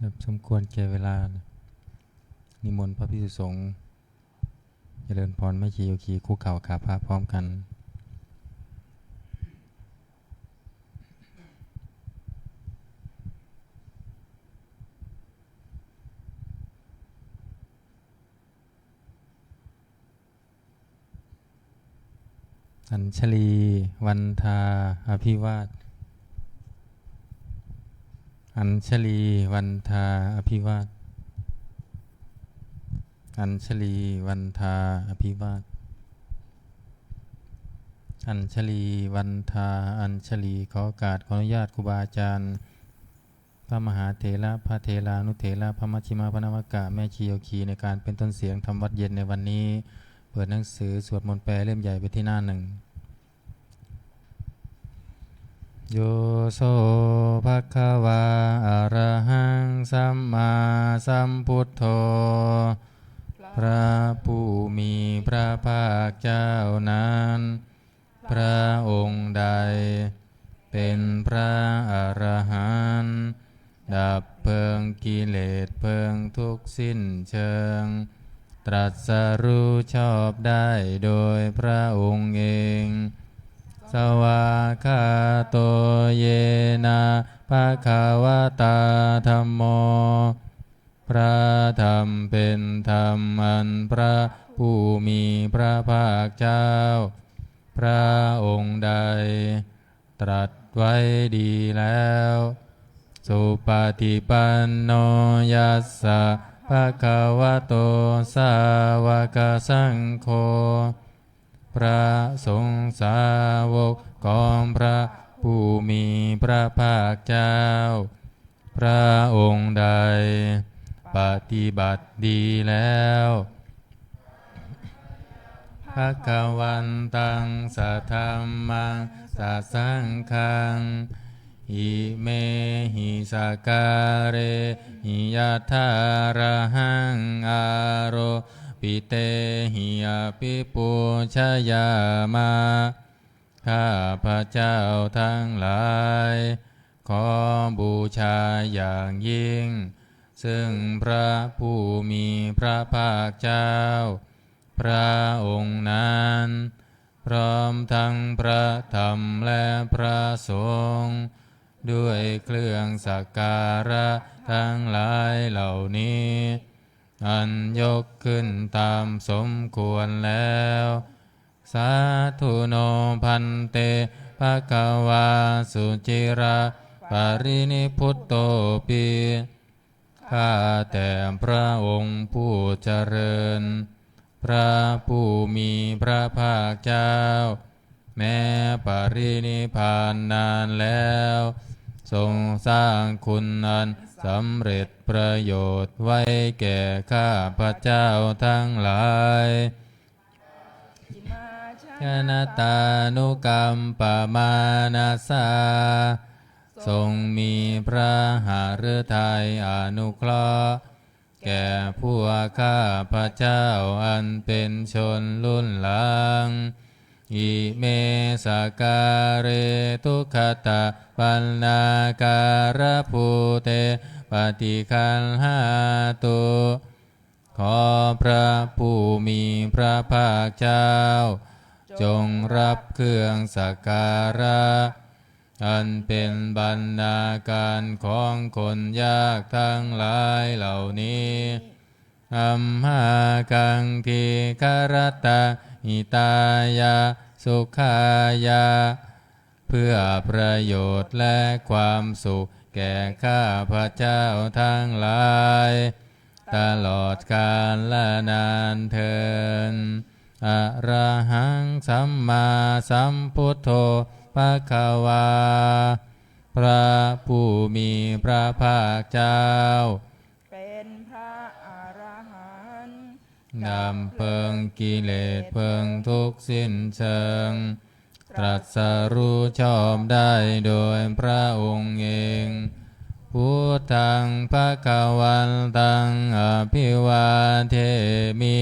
ครับสมควรแก่เวลานิมนต์พระภิกษุสงฆ์เจริญพรแม่ชีโยคีคุกเข่าขาพระพร้อมกันอัญชลีวันทาอภิวาทอัญชลีวันทาอภิวาทอัญชลีวันทาอภิวาทอัญชลีวันทาอัญชลีขอโอกาสขออนุญาตครูบาอาจารย์พระมหาเถระพระเถรานุเถระพระมัชฌิมาพระนวากะแม่ชีโยคีในการเป็นต้นเสียงทำวัดเย็นในวันนี้เปิดหนังสือสวดมนต์แปลเล่มใหญ่ไปที่หน้าหนึ่งโยโสภควาอะระหังสัมมาสัมพุทโธพระผู้มีพระภาคเจ้านั้นพระองค์ใดเป็นพระอรหันต์ดับเพลิงกิเลสเพลิงทุกสิ้นเชิงตรัสรู้ชอบได้โดยพระองค์เองสวากขาโตเยนะภะคะวะตาธัมโมพระธรรมเป็นธรรมอันพระผู้มีพระภาคเจ้าพระองค์ใดตรัสไว้ดีแล้วสุปฏิปันโนยัสสะภะคะวะโตสาวกสังโฆพระสงฆ์สาวกของพระผู้มีพระภาคเจ้าพระองค์ใดปฏิบัติดีแล้วภวันตังสัทธัมมังสัสสังฆังอิเมหิสการะหิยะถาระหังอาโรปิเตหิอภิปูชยามาข้าพระเจ้าทั้งหลายขอบูชาอย่างยิ่งซึ่งพระผู้มีพระภาคเจ้าพระองค์นั้นพร้อมทั้งพระธรรมและพระสงฆ์ด้วยเครื่องสักการะทั้งหลายเหล่านี้อันยกขึ้นตามสมควรแล้วสาธุโนพันเตภควาสุจิราปรินิพุตโตปิข้าแต่พระองค์ผู้เจริญพระผู้มีพระภาคเจ้าแม้ปรินิพพานนานแล้วทรงสร้างคุณอันสำเร็จประโยชน์ไว้แก่ข้าพระเจ้าทั้งหลายชนะตานุกรรมปมานาสาทรงมีพระหฤทัยอนุเคราะห์แก่พวกข้าพระเจ้าอันเป็นชนรุ่นหลังอิเมสการะทุกขตาปัญนาการะภูเตปฏิคันหาตุขอพระผู้มีพระภาคเจ้าจงรับเครื่องสักการะอันเป็นบรรณาการของคนยากทั้งหลายเหล่านี้อัมหากังทีคารตาหิตายาสุขายาเพื่อประโยชน์และความสุขแก่ข้าพระเจ้าทั้งหลายตลอดกาลและนานเทินอะระหังสัมมาสัมพุทโธภควาพระผู้มีพระภาคเจ้าเป็นพระอรหันต์นำเพลิงกิเลสเพลิงทุกข์สิ้นเชิงตรัสรู้ชอบได้โดยพระองค์เองพุทธังภวันตังอภิวาเทมิ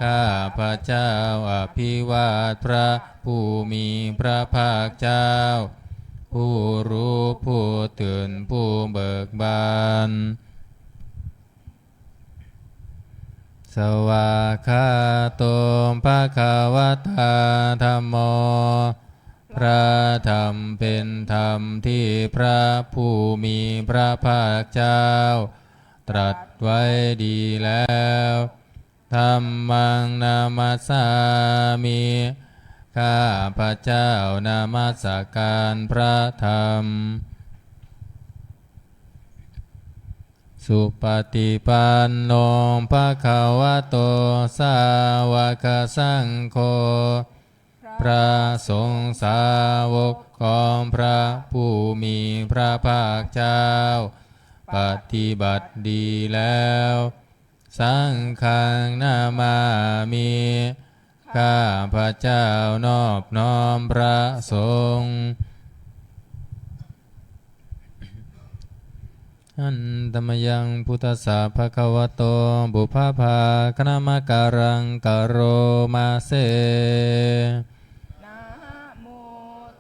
ข้าพระเจ้าอภิวาทพระผู้มีพระภาคเจ้า ผู้รู้ผู้ตื่นผู้เบิกบานสวากขาโตภควตาธัมโมพระธรรมเป็นธรรมที่พระผู้มีพระภาคเจ้าตรัสไว้ดีแล้วธัมมังนามัสสามิข้าพระเจ้านามัสการพระธรรมสุปฏิปันโนภควโตสาวกสังโฆพระสงฆ์สาวกของพระผู้มีพระภาคเจ้าปฏิบัติดีแล้วสังฆังนามามิข้าพระเจ้านอบน้อมพระสงฆ์อันตมยังพุทธสสะภะคะวะโตบุพภาคณมการังกโรมาเสนะโม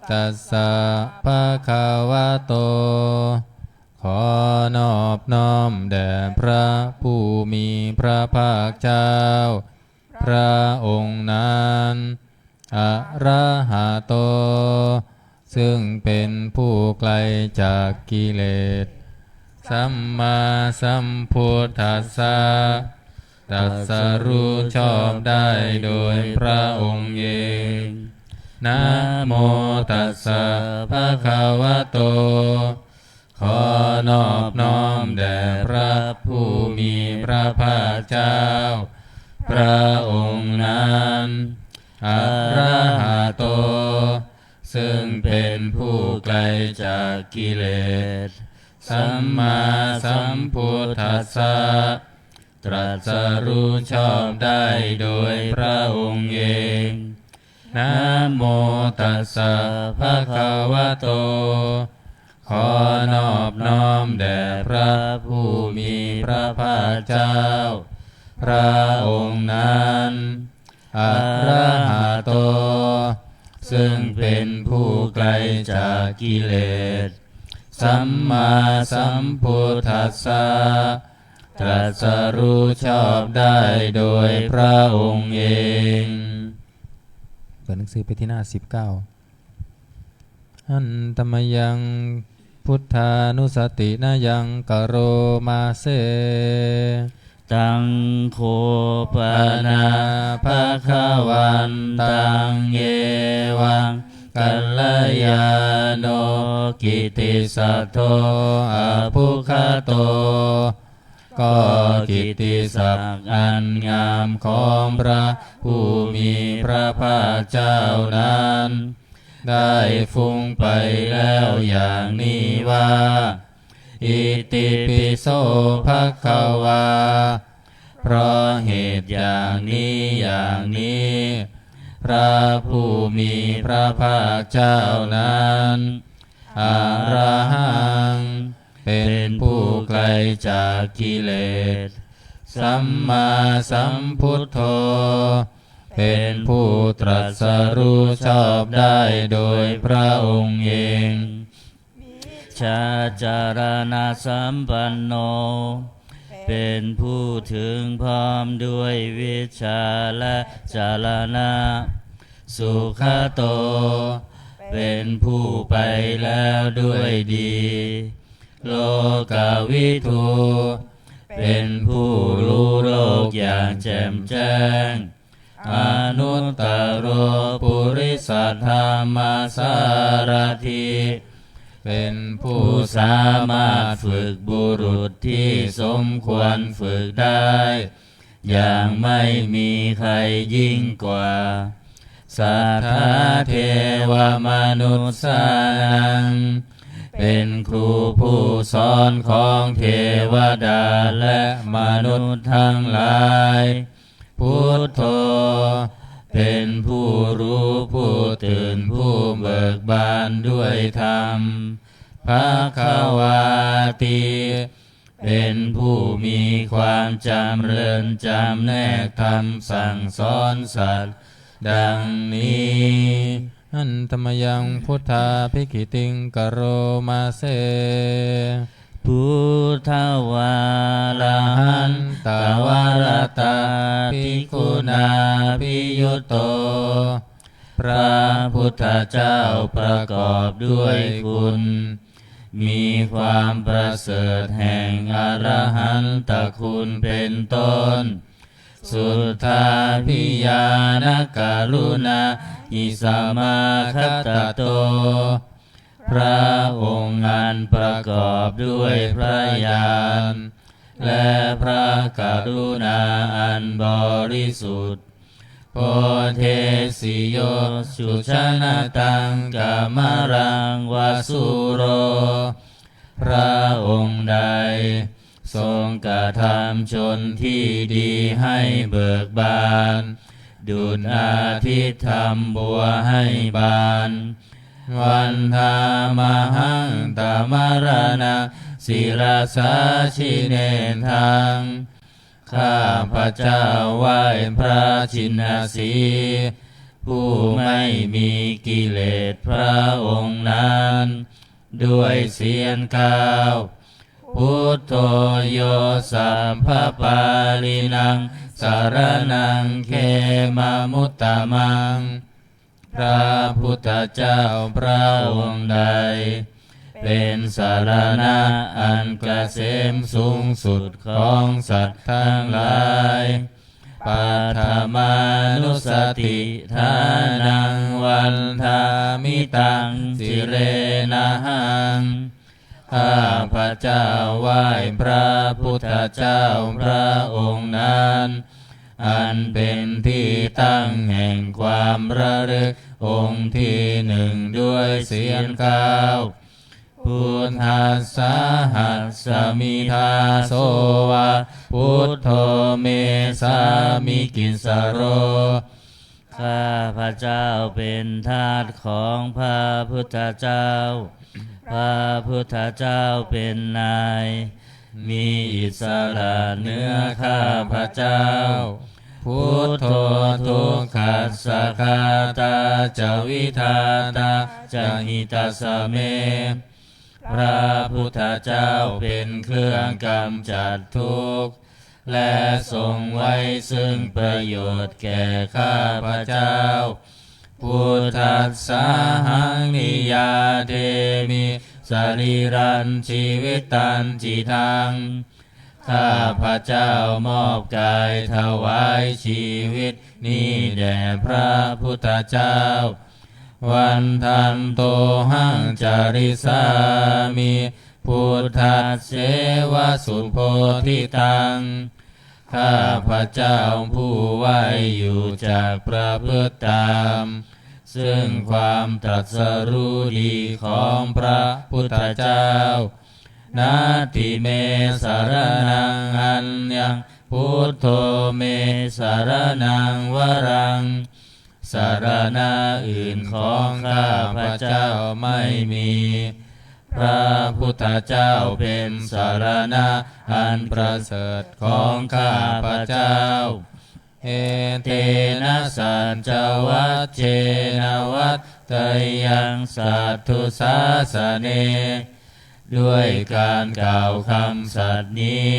ตัสสะภะคะวะโตขอนอบน้อมแด่พระผู้มีพระภาคเจ้าพระองค์นั้นอะระหะโตซึ่งเป็นผู้ไกลจากกิเลสสัมมาสัมพุทธัสสะตรัสรู้ชอบได้โดยพระองค์เองนะโมตัสสะภะคะวะโตขอนอบน้อมแด่พระผู้มีพระภาคเจ้าพระองค์นั้นอะระหะโตซึ่งเป็นผู้ไกลจากกิเลสสัมมาสัมพุทธัสสะตรัสรู้ชอบได้โดยพระองค์เองนะโมตัสสะภะคะวะโตขอนอบน้อมแด่พระผู้มีพระภาคเจ้าพระองค์นั้นอะระหะโตซึ่งเป็นผู้ไกลจากกิเลสสัมมาสัมพุทธัสสะตรัสรู้ชอบได้โดยพระองค์เองเปิดหนังสือไปที่หน้า19อันตมยังพุทธานุสตินายังกโรมาเสตังโคปนาภะคะวันตังเยวังกัลยาโนกิติสัทโธอะภุคโตก็กิตติศักดิ์อันงามของพระผู้มีพระภาคเจ้านั้นได้ฟุ้งไปแล้วอย่างนี้ว่าอิติปิโสภควาเพราะเหตุอย่างนี้พระผู้มีพระภาคเจ้านั้นอะระหังเป็นผู้ไกลจากกิเลสสัมมาสัมพุทโธเป็นผู้ตรัสรู้ชอบได้โดยพระองค์เองชาจารณะสัมปันโนเป็นผู้ถึงพร้อมด้วยวิชาและจารณะสุขโตเป็นผู้ไปแล้วด้วยดีโลกวิทูเป็นผู้รู้โลกอย่างแจ่มแจ้งอนุตตโรปุริสัทธามาสารถิเป็นผู้สามารถฝึกบุรุษที่สมควรฝึกได้อย่างไม่มีใครยิ่งกว่าสัทธาเทวมนุษย์สานังเป็นครูผู้สอนของเทวดาและมนุษย์ทั้งหลายพุทโธเป็นผู้รู้ผู้ตื่นผู้เบิกบานด้วยธรรมภควาติเป็นผู้มีความจำเริญจำแนกธรรมสั่งสอนสัตว์ดังนี้ อันตมยังพุทธาภิกขิติงกโรมาเสพุทธวาลาหันตวารตาภิกขุนาภิยุตโตพระพุทธเจ้าประกอบด้วยคุณมีความประเสริฐแห่งอรหันตคุณเป็นต้นสุทธาภิญาณกรุณาอิสมาคัตตโตพระองค์อันประกอบด้วยพระญาณและพระกรุณาอันบริสุทธิ์โพเทสิโยสุชนะตังกามรังวาสุโรพระองค์ใดทรงกระทำชนที่ดีให้เบิกบานดุจอาทิตย์ทำบัวให้บานวันธามหังตามรณะศิรสาชิเนทังข้าพระเจ้าไหว้พระชินสีห์ผู้ไม่มีกิเลสพระองค์นั้นด้วยเสียงกล่าวพุทโธโยสัมภปาลินังสารนังเขมามุตตมังพระพุทธเจ้าพระองค์ใดเป็นสารณะอันเกษมสูงสุดของสัตว์ทั้งหลายปัทมานุสติทานังวันทามิตังสิเรนะหังข้าพระเจ้าไหว้พระพุทธเจ้าพระองค์นั้นอันเป็นที่ตั้งแห่งความระลึกองค์ที่หนึ่งด้วยเสียงกล่าวพุทธัสสะหัสสมิทาโสวะพุทโธเมสามิกิสโรข้าพระเจ้าเป็นทาสของพระพุทธเจ้าพระพุทธเจ้าเป็นนายมีอิสระเหนือข้าพระเจ้าพุทโธทุกขัสสะคาตาจวิทาตาจหิตัสสะเมพระพุทธเจ้าเป็นเครื่องกำจัดทุกข์และทรงไว้ซึ่งประโยชน์แก่ข้าพระเจ้าพุทธัสสะหังนิยาเทมิสรีรันชีวิตันจิตังข้าพระเจ้ามอบกายถวายชีวิตนี้แด่พระพุทธเจ้าวันทันโตหังจาริสามิพุทธัสเสวสุโพธิตังข้าพระเจ้าผู้ไหวอยู่จากประพฤติตามซึ่งความตรัสรู้ดีของพระพุทธเจ้านาติเมสารนังอันยังพุทโธเมสารนังวรังสารณะอื่นของข้าพระเจ้าไม่มีพระพุทธเจ้าเป็นสารณะอันประเสริฐของข้าพระเจ้าเอเทนะสัจจวัชเชนะวัตเตยังสัทธุสาสเนด้วยการกล่าวคำสัตย์นี้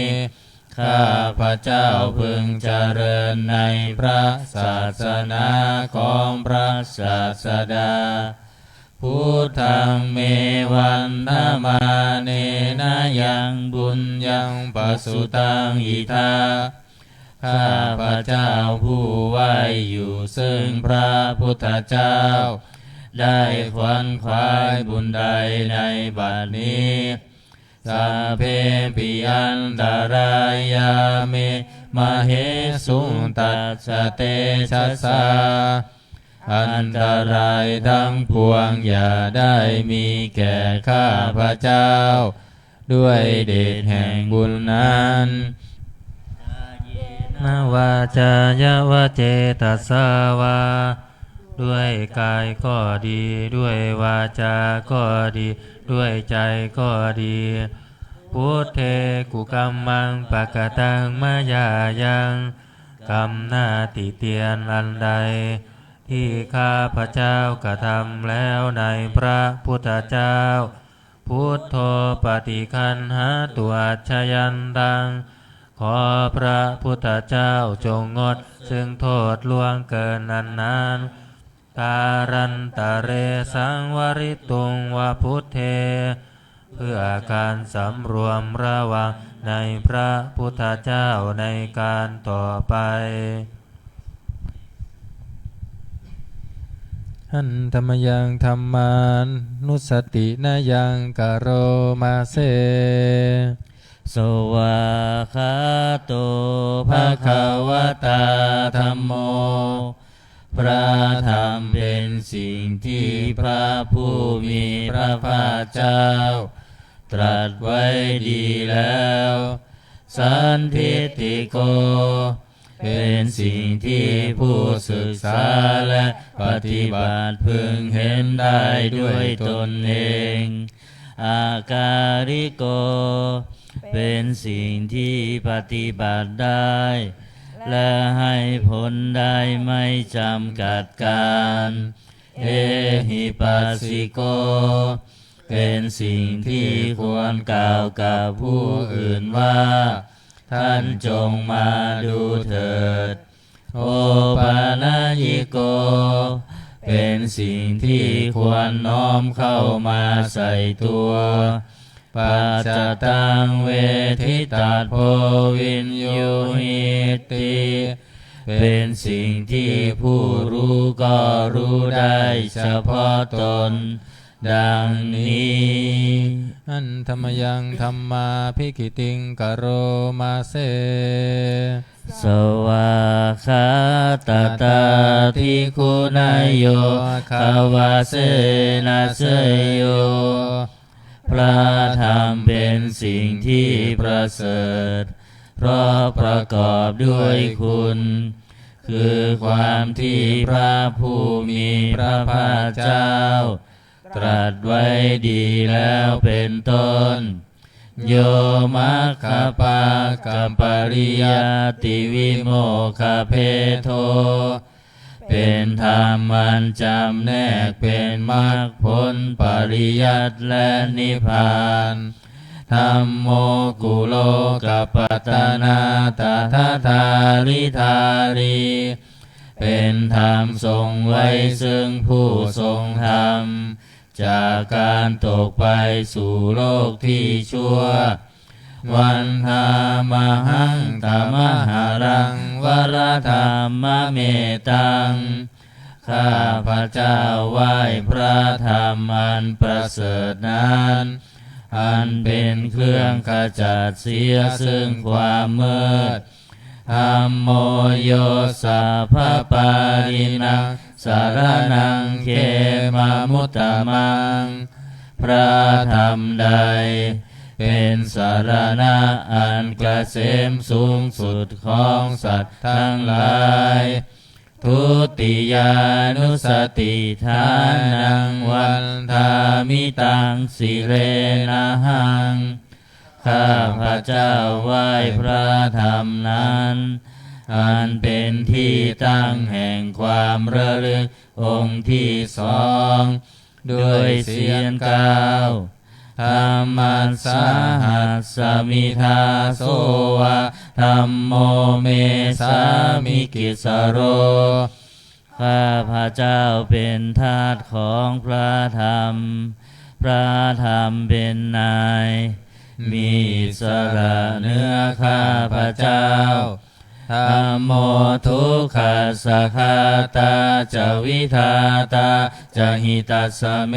ข้าพระเจ้าพึงเจริญในพระศาสนาของพระศาสดาพุทธังเมวันธมาเนนะยังบุญยังปัสสุตังอิทาข้าพระเจ้าผู้ไหวอยู่ซึ่งพระพุทธเจ้าได้ขวนขวายบุญใดในบัดนี้สัพเพปิอันตรายาเมมเหสุตัสสะเตชัสสะอันตรายทั้งปวงอย่าได้มีแก่ข้าพระเจ้าด้วยเดชแห่งบุญนั้นนวาจายาวเจตสาวาด้วยกายก็ดีด้วยวาจาก็ดีด้วยใจก็ดีพุทเทกุกัมมังปะกะตังมายายังกรรมหน้าติเตียนอันใดท ที่ข้าพระเจ้ากระทำแล้วในพระพุทธเจ้าพุทโธปฏิคันหาตัวชยันตังขอพระพุทธเจ้าจงงดซึ่งโทษล่วงเกินนานการันตะเรสังวริตุงวาพุทเทเพื่อการสำรวมระวังในพระพุทธเจ้าในการต่อไปหันธรรมยังธรรมานุสตินายังกโรมาเสสวาคาโตภะคะวะตาธัมโมพระธรรมเป็นสิ่งที่พระผู้มีพระภาคเจ้าตรัสไว้ดีแล้วสันทิฏฐิโกเป็นสิ่งที่ผู้ศึกษาและปฏิบัติพึงเห็นได้ด้วยตนเองอาการิโกเป็นสิ่งที่ปฏิบัติได้และให้ผลได้ไม่จำกัดการเอหิปัสสิโกเป็นสิ่งที่ควรกล่าวกับผู้อื่นว่าท่านจงมาดูเถิดโอปานายิโกเป็นสิ่งที่ควรน้อมเข้ามาใส่ตัวปัจจตังเวทิตัสโพวินยูหิติเป็นสิ่งที่ผู้รู้ก็รู้ได้เฉพาะตนดังนี้อันธรรมยังธรรมาภิกิติงกโรมาเสสวาคาตตาทิคุณายโยคาวาเสนาเสยโยพระธรรมเป็นสิ่งที่ประเสริฐเพราะประกอบด้วยคุณคือความที่พระผู้มีพระภาคเจ้าตรัสไว้ดีแล้วเป็นต้นโยมัคคปากัมปริยติวิโมคคเพโทเป็นธรรมมันจำแนกเป็นมรรคผลปริยัติและนิพพานธัมโมกุโลกัปปตนาตถาธาริธารีเป็นธรรมทรงไว้ซึ่งผู้ทรงธรรมจากการตกไปสู่โลกที่ชั่ววันธามหังธรรมหารังวรธรรมเมตังข้าพระเจ้าไหว้พระธรรมอันประเสริฐนั้นอันเป็นเครื่องขจัดเสียซึ่งความมืดธัมโมโยสัพพปารินังสารนังเขมามุตตมังพระธรรมใดเป็นสารณะอันเกษมสูงสุดของสัตว์ทั้งหลายทุติยานุสติทานังวันทามิตังสิเรนะหังข้าพระเจ้าไหว้พระธรรมนั้นอันเป็นที่ตั้งแห่งความระลึกองค์ที่สองด้วยเสียงกล่าวธัมมัสสาหัสสมิทาโสวะธัมโมเมสามิกิสโรข้าพระเจ้าเป็นทาสของพระธรรมพระธรรมเป็นนายมีอิสระเหนือข้าพระเจ้าธัมโมทุกขัสสะคาตาจะวิทาตาจะหิตัสสะเม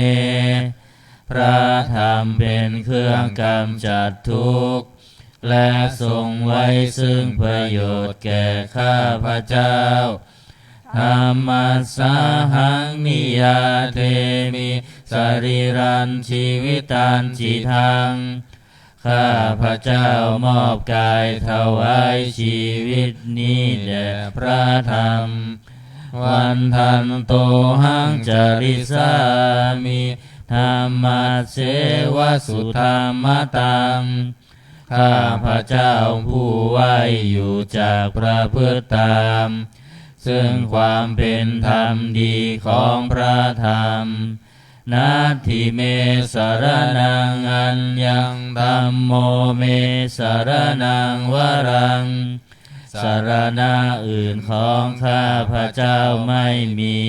พระธรรมเป็นเครื่องกำจัดทุกข์และทรงไว้ซึ่งประโยชน์แก่ข้าพระเจ้าธัมมัสสาหังนิยาเทมิสรีรันชีวิตันจิทังข้าพระเจ้ามอบกายถวายชีวิตนี้แด่พระธรรมวันทันโตหังจริสามิธรรมเสวสุธรรมตังข้าพระเจ้าผู้ไหวอยู่จากพระพฤติตาม ซึ่งความเป็นธรรมดีของพระธรรมนาทิเมสรนังอัญญังธัมโมเมสรนังวรังสรณะอื่นของข้าพระเจ้าไม่มี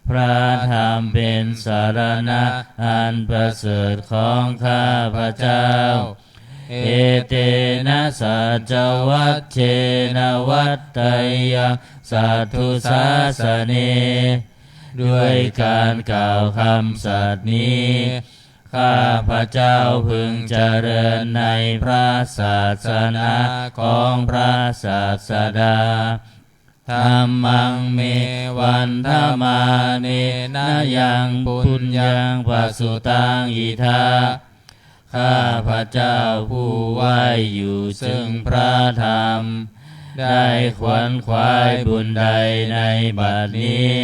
พระธรรมเป็นสรณะอันประเสริฐของข้าพระเจ้าเอเตนะสัจวัชเชนะวัตตยังสัทธุสาสเนด้วยการกล่าวคำสัตย์นี้ข้าพระเจ้าพึงเจริญในพระศาสนาของพระศาสดาธัมมังเมวันธมาเนนะยังปุญญังปสุตังอิทาข้าพระเจ้าผู้ไหวอยู่ซึ่งพระธรรมได้ขวนขวายบุญใดในบัดนี้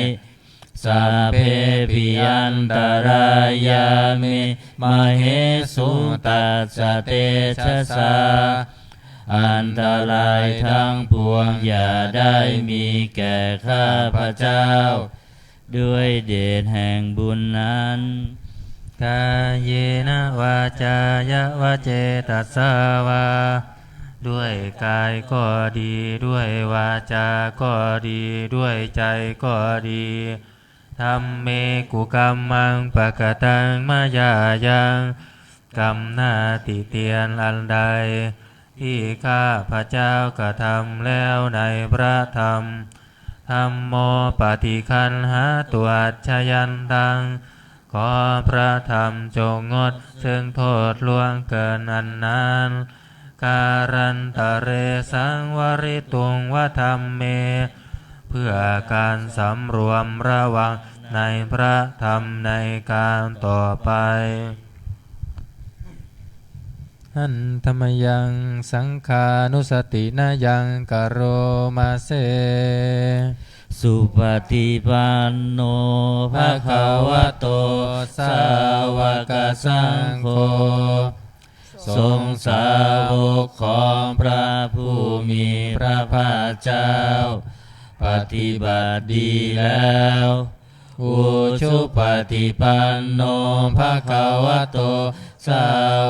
สัพเพปิยันตรายามิมเหสุตัสสะเตชะสาอันตรายทั้งปวงอย่าได้มีแก่ข้าพระเจ้าด้วยเดชแห่งบุญนั้นกายเยนะวาจายะวะเจตัสสาวาด้วยกายก็ดีด้วยวาจาก็ดีด้วยใจก็ดีธัมเมกุกัมมังปะกตังมายายังกรรมหน้าติเตียนอันใดที่ข้าพระเจ้ากระทำแล้วในพระธรรมธัมโมปฏิคันหาตัวชยันตังขอพระธรรมจงงดซึ่งโทษล่วงเกินอันนั้นการันตะเรสังวริตุงวธรรมเมเพื่อการสำรวมระวังในพระธรรมในการต่อไปอันธรรมยังสังขานุสตินายังกโรมาเสสุปฏิปันโนภะคะวะโตสาวกสังโฆทรงสาวกของพระผู้มีพระภาคเจ้าปฏิบัติดีแล้วอุชุปฏิปันโนภะคะวะโตสา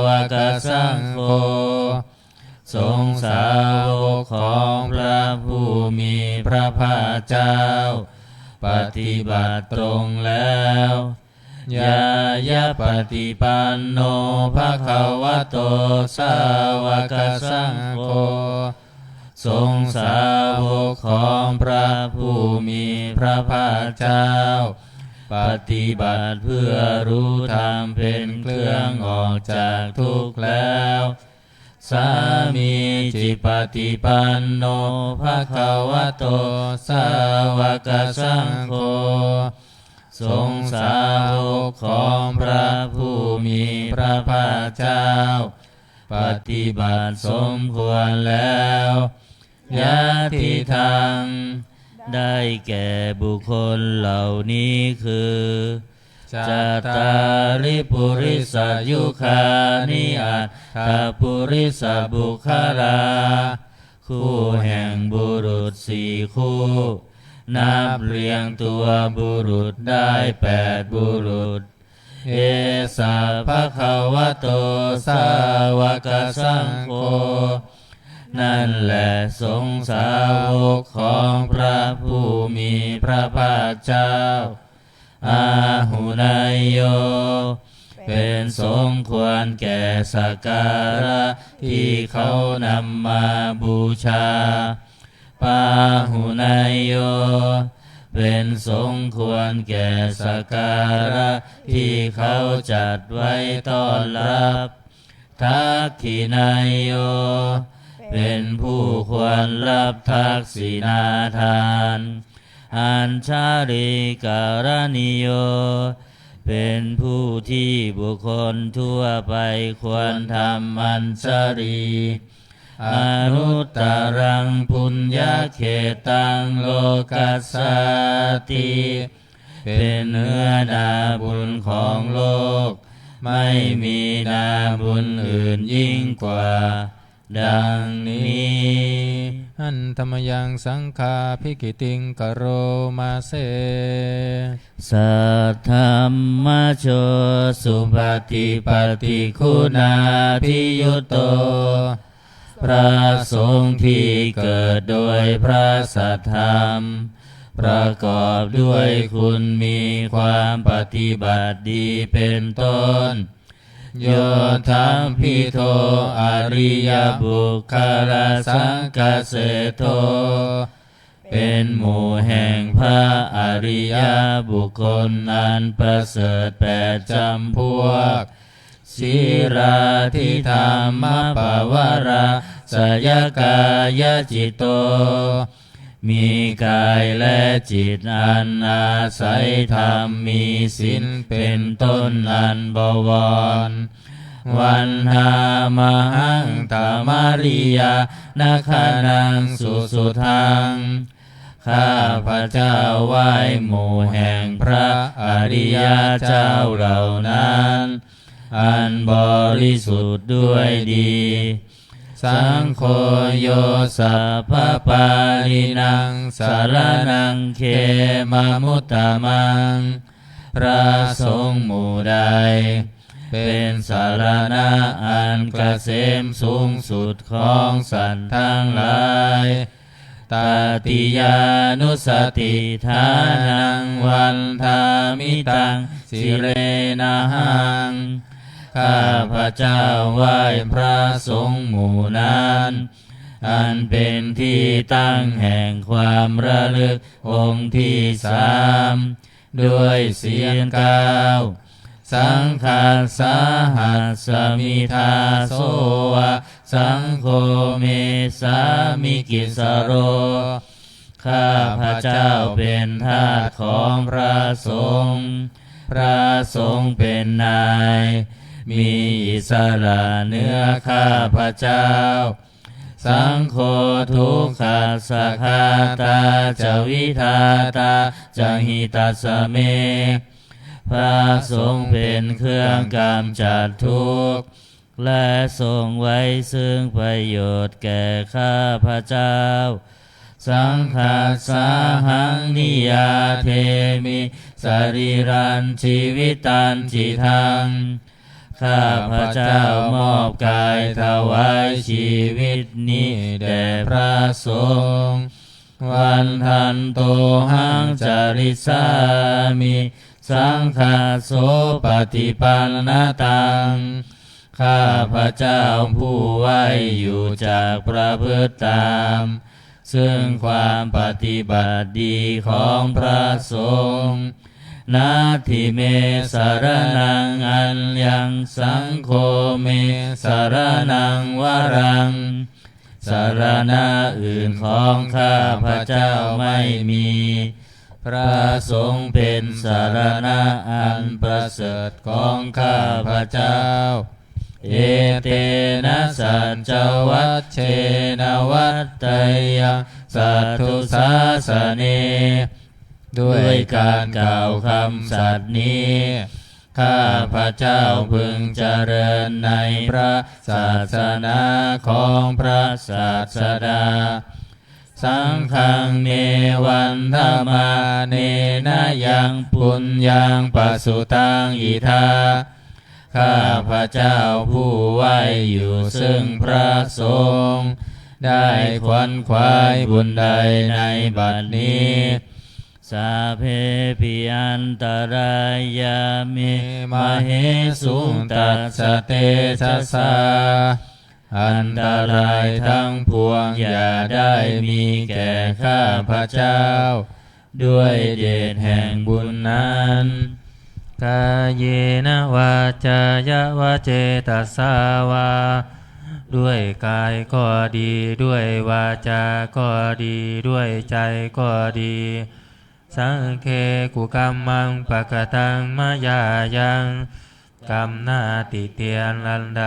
วกสังโฆทรงสาวกของพระผู้มีพระภาคเจ้าปฏิบัติตรงแล้วยายะปฏิปันโนภะคะวะโตสาวกสังโฆทรงสาวกของพระผู้มีพระภาคเจ้าปฏิบัติเพื่อรู้ธรรมเป็นเครื่องออกจากทุกข์แล้วสามีจิปฏิปันโนภะคะวะโตสาวกสังโฆทรงสาวกของพระผู้มีพระภาคเจ้าปฏิบัติสมควรแล้วยะทิทางได้แก่บุคคลเหล่านี้คือจัตตาริปุริสยุคานิอัตถปุริสบุคลาคู่แห่งบุรุษสี่คู่นับเรียงตัวบุรุษได้8บุรุษเอสะภะคะวะโตสาวกสังโฆนั่นแหละสงฆ์สาวกของพระผู้มีพระภาคเจ้าอาหุนายโยเป็นสมควรแก่สักการะที่เขานำมาบูชาปาหุนายโยเป็นสมควรแก่สักการะที่เขาจัดไว้ต้อนรับทักขินายโยเป็นผู้ควรรับทักษิณาทานอัญชาริการณิโยเป็นผู้ที่บุคคลทั่วไปควรทำอัญชารีอนุตตรังปุญญเขตังโลกัสสติเป็นเนื้อนาบุญของโลกไม่มีนาบุญอื่นยิ่งกว่าดังนี้ หันธรรมยังสังฆาภิกิติงกโรมาเส สัทธัมมโชสุปฏิปัตติคุณาภิยุตโตพระสงฆ์ที่เกิดโดยพระสัทธรรมประกอบด้วยคุณมีความปฏิบัติดีเป็นต้นโยธัมพิโทอริยบุคคลสังฆเสโทเป็นหมู่แห่งพระอริยบุคคลอันประเสริฐแปดจำพวกศีราธิธรรมปวาราสยกายจิตโตมีกายและจิตอันอาศัยธรรมมีศีลเป็นต้นอันบวรวันหามหังธรรมาริยานาคานังสุสุทังข้าพระเจ้าไหว้หมู่แห่งพระอริยเจ้าเหล่านั้นอันบริสุทธิ์ด้วยดีสังโฆโยสัพพปาลินังสารนังเขมมุตตมังพระสงฆ์หมู่ใดเป็นสารณะอันเกษมสูงสุดของสัตว์ทั้งหลายตติยานุสติทานังวันทามิตังสิเรนะหังข้าพระเจ้าไหว้พระสงฆ์หมู่นั้นอันเป็นที่ตั้งแห่งความระลึกองค์ที่สามด้วยเสียงกล่าวสังฆาสาหัสมิทาโสวะสังโฆเมสามิกิสโรข้าพระเจ้าเป็นทาสของพระสงฆ์พระสงฆ์เป็นนายมีอิสระเหนือข้าพระเจ้าสังโฆทุกขัสสะคาตาจวิทาตาจหิตัสสะเมพระสงฆ์เป็นเครื่องกำจัดทุกข์และทรงไว้ซึ่งประโยชน์แก่ข้าพระเจ้าสังฆาสาหังนิยาเทมิสรีรันชีวิตันจิทังข้าพระเจ้ามอบกายถวายชีวิตนี้แด่พระสงฆ์วันทันโตหังจาริสามิสังฆาโสปฏิปันนตังข้าพระเจ้าผู้ไหวอยู่จากประพฤติตามซึ่งความปฏิบัติดีของพระสงฆ์นาทิเมสารนังอัญญังสังโฆเมสารนังวรังสารณะอื่นของข้าพระเจ้าไม่มีพระสงฆ์เป็นสารณะอันประเสริฐของข้าพระเจ้าเอเตนะสัจจวัชเชนะวัตตยังสัทธุสาสเนด้วยการกล่าวคำสัตย์นี้ข้าพระเจ้าพึงเจริญในพระศาสนาของพระศาสดาสังฆังเนวันธรรมาเนนะยังปุญญังปสุตังอิทาข้าพระเจ้าผู้ไหวอยู่ซึ่งพระสงฆ์ได้ขวนขวายบุญใดในบัดนี้สาเพปิอันตรายามิมเหสุงตัสสะเตชะสาอันตรายทั้งปวงอย่าได้มีแก่ข้าพระเจ้าด้วยเดชแห่งบุญนั้นกายเยนะวาจายะวะเจตสาวาด้วยกายก็ดีด้วยวาจาก็ดีด้วยใจก็ดีสังเคกุกรรมังปะกตังมายายังกรรมหน้าติเตียนอันใด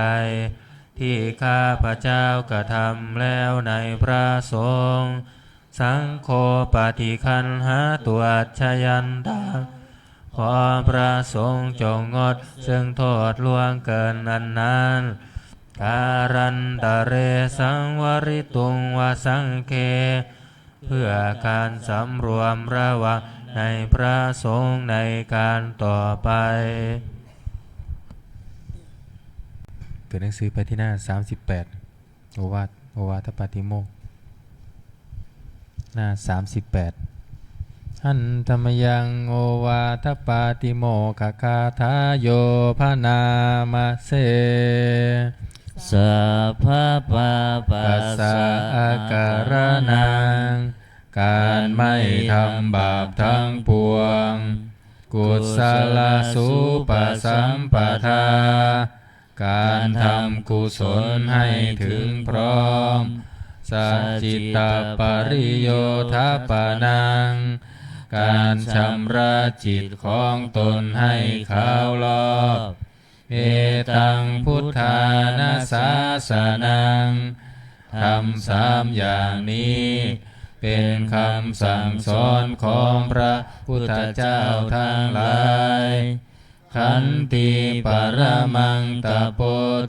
ที่ข้าพระเจ้ากระทำแล้วในพระสงฆ์สังโฆปฏิคันหาตัวชยันตาขอพระสงฆ์จงงดซึ่งโทษล่วงเกินนั้น การันตะเรสังวริตุงวสังเคเพื่อการสำรวมระวังในพระสงฆ์ในการต่อไปเปิดหนังสือไปที่หน้า38โอวาทปาติโมกข์หน้า38หันธรรมยังโอวาทปาติโมกขคาทาโยพนามาเสสัพพะปาปัสสะอาการนังการไม่ทำบาปทั้งปวงกุศลสุปสัมปทาการทำกุศลให้ถึงพร้อมสัจจิตตปริโยทปนังการชำระจิตของตนให้ขาวรอบเอตังพุทธานาสาสนังทำ3อย่างนี้เป็นคำสั่งสอนของพระพุทธเจ้าทั้งหลายขันติปรมังตโป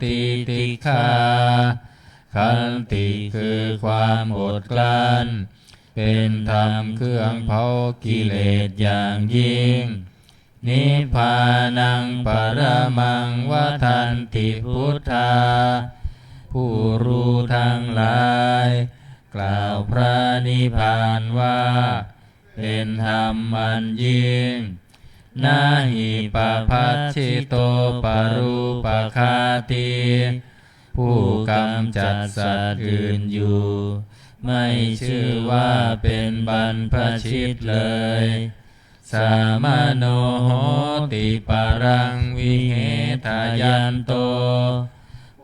ติติฆาขันติคือความอดกลั้นเป็นธรรมเครื่องเผากิเลสอย่างยิ่งนิพพานังปรมังวทันติพุทธาผู้รู้ทั้งหลายกล่าวพระนิพพานว่าเป็นธรรมอันยิ่งนาหิปภัชชิโตปรูปคาติผู้กำจัดสัตว์อื่นอยู่ไม่ชื่อว่าเป็นบรรพชิตเลยสามโนโหติปรังวิเหทายันโต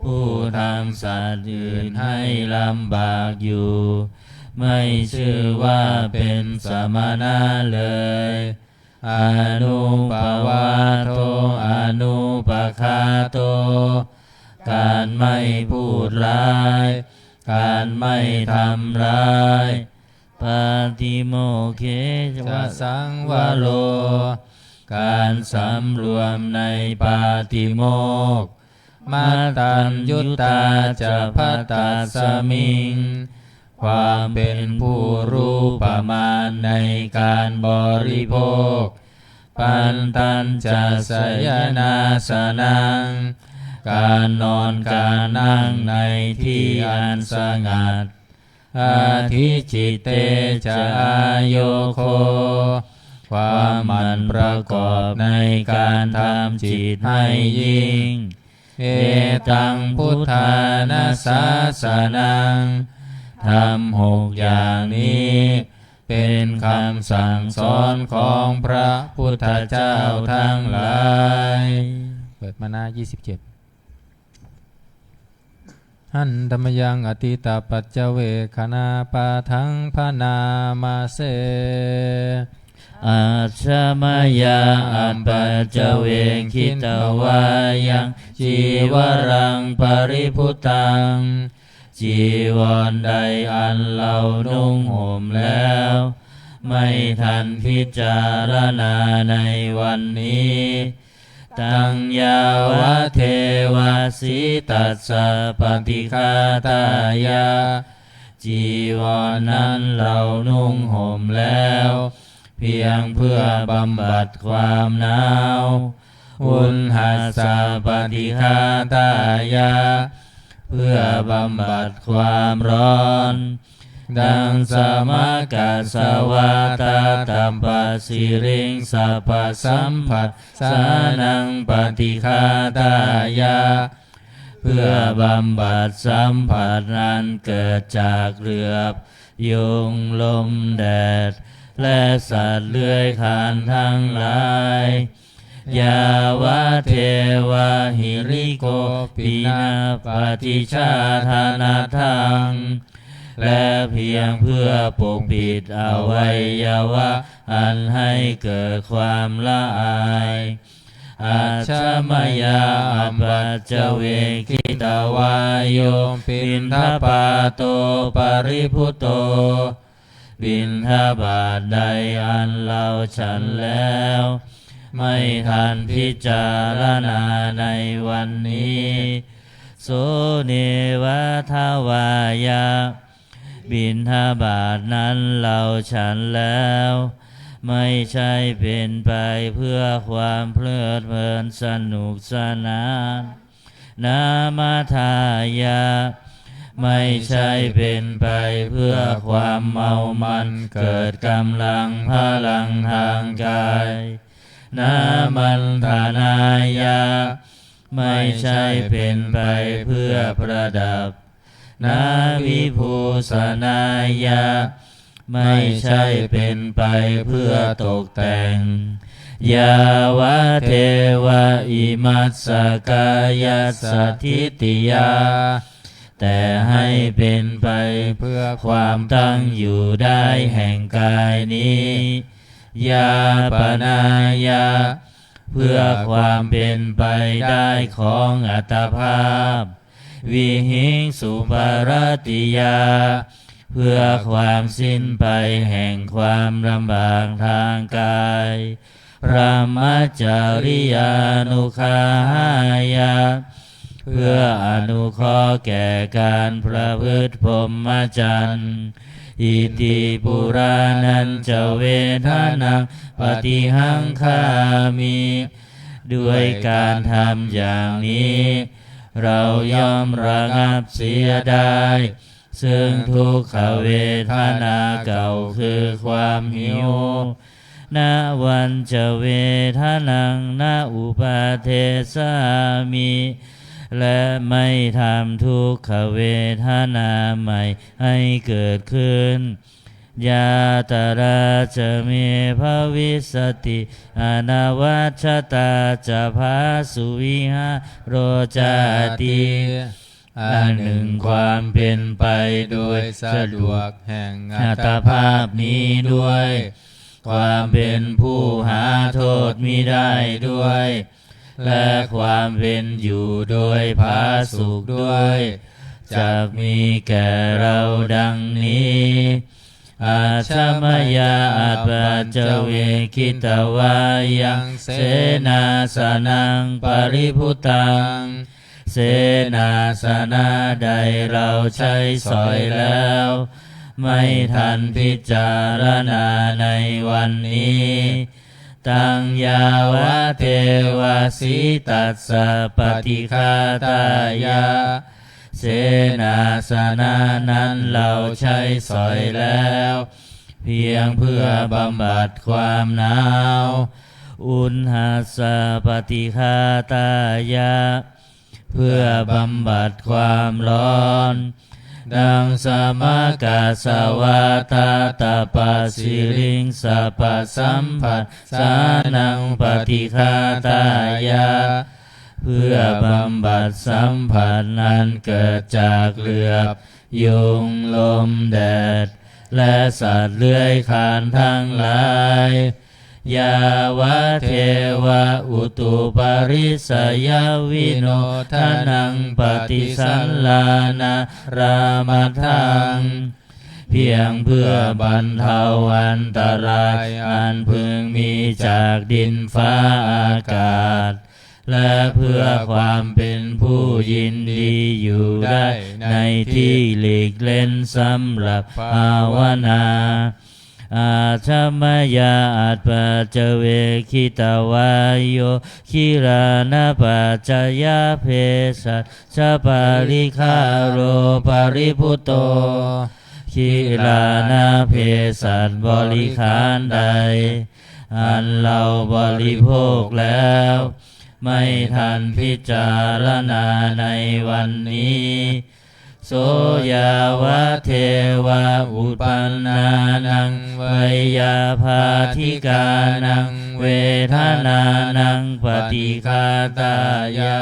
ผู้ทำสัตว์อื่นให้ลำบากอยู่ไม่ชื่อว่าเป็นสมณะเลยอนุปวาโทอนุปคาโตการไม่พูดร้ายการไม่ทำร้ายปาติโมกเขจะสังวโรการสำรวมในปาติโมกข์มาตัญยุตตาจะพัตตัสสมิงความเป็นผู้รู้ประมาณในการบริโภคปันตัญจะสยนาสนังการนอนการนั่งในที่อันสงัดอาทิจิตเตจะอาโยโคความมันประกอบในการทำจิตให้ยิ่งเอตังพุทธานาสาสนังทำ6อย่างนี้เป็นคำสั่งสอนของพระพุทธเจ้าทั้งหลายเปิดมาหน้า27หันธรรมยังอติตาปัจเจเวคณาปาทังพนามาเสอาชมายาอัปปัจเจเวคิตวายังจีวรังปริพุตังจีวรใดอันเรานุ่งห่มแล้วไม่ทันพิจารณาในวันนี้ตังยาวะเทวาสิตัสสะปฏิฆาตายาจีวรนั้นเรานุ่งห่มแล้วเพียงเพื่อบำบัดความหนาวอุณหัสสะปฏิฆาตายาเพื่อบำบัดความร้อนดังสมกัสสวาตาตัมปสิริงสัพพสัมผัสสานังปฏิฆาตายาเพื่อบำบัดสัมผัสนั้นเกิดจากเรือบยุงลมแดดและสัตว์เลื้อยคลานทั้งหลายยาวะเทวะหิริโกปินาปฏิชาธานาทังและเพียงเพื่อปกปิดอวัยวะอันให้เกิดความละอายอาชมายาอัปปัจเจเวคิตวายโยปินทปาโตปริพุตโตบิณฑบาตใดอันเราฉันแล้วไม่ทันพิจารณาในวันนี้ โสเนวะทวายะบิณฑบาตนั้นเราฉันแล้วไม่ใช่เป็นไปเพื่อความเพลิดเพลินสนุกสนานนามาทายะไม่ใช่เป็นไปเพื่อความเมามันเกิดกำลังพลังทางกายนามันธานายะไม่ใช่เป็นไปเพื่อประดับนาวิภูสนายะไม่ใช่เป็นไปเพื่อตกแต่งยาวะเทวะอิมัสสกายสัทธิติยาแต่ให้เป็นไปเพื่อความตั้งอยู่ได้แห่งกายนี้ยาปนายะเพื่อความเป็นไปได้ของอัตภาพวิหิงสุปารติยาเพื่อความสิ้นไปแห่งความลำบากทางกายพระมัจจริยานุคหายะเพื่ออนุเคราะห์แก่การประพฤติพรหมจรรย์อิติปุรานันจะเวทนาปฏิหังคามิด้วยการทำอย่างนี้เราย่อมระงับเสียได้ซึ่งทุกขเวทนาเก่าคือความหิวนาวันจะเวทนังนาอุปาเทสามิและไม่ทำทุกขเวทนาใหม่ให้เกิดขึ้นยาตราจะเมภวิสติอนวัชตาจะภาสุวิหาโรจาติอันหนึ่งความเป็นไปโดยสะดวกแห่งอัตภาพนี้ด้วยความเป็นผู้หาโทษมิได้ด้วยและความเป็นอยู่โดยผาสุกด้วยจะมีแก่เราดังนี้อาชมยาอัปปัจเจเวคิตวายังเสนาสนังปริพุตังเสนาสนะใดเราใช้สอยแล้วไม่ทันพิจารณาในวันนี้ตังยาวะเทวสิตัสสะปฏิฆาตายะเสนาสนะนั้นเราใช้สอยแล้วเพียงเพื่อบำบัดความหนาวอุณหัสสะปฏิฆาตายะเพื่อบำบัดความร้อนดังสมกาสวาตาตาปัสสิริงสัพพสัมผัสสานังปฏิฆาตายะเพื่อบำบัดสัมผัสนั้นเกิดจากเหลือบยุงลมแดดและสัตว์เลื้อยคลานทั้งหลายยาวะเทวะอุตุปาริสยวิโนทนังปฏิสัลลานารามัทังเพียงเพื่อบรรเทาอันตรายอันพึงมีจากดินฟ้าอากาศและเพื่อความเป็นผู้ยินดีอยู่ได้ในที่หลีกเล่นสำหรับภาวนาอาชมยาอัปปัจเจเวคิตวายโยคิรานะปัจจยาเพสัชปาริคาโรปาริพุตโตคิรานะเพสัชบริขารใดอันเราบริโภคแล้วไม่ทันพิจารณาในวันนี้โสยาวะเทวะอุปันนานังเวยาภาธิกานังเวทนานังปฏิฆาตายะ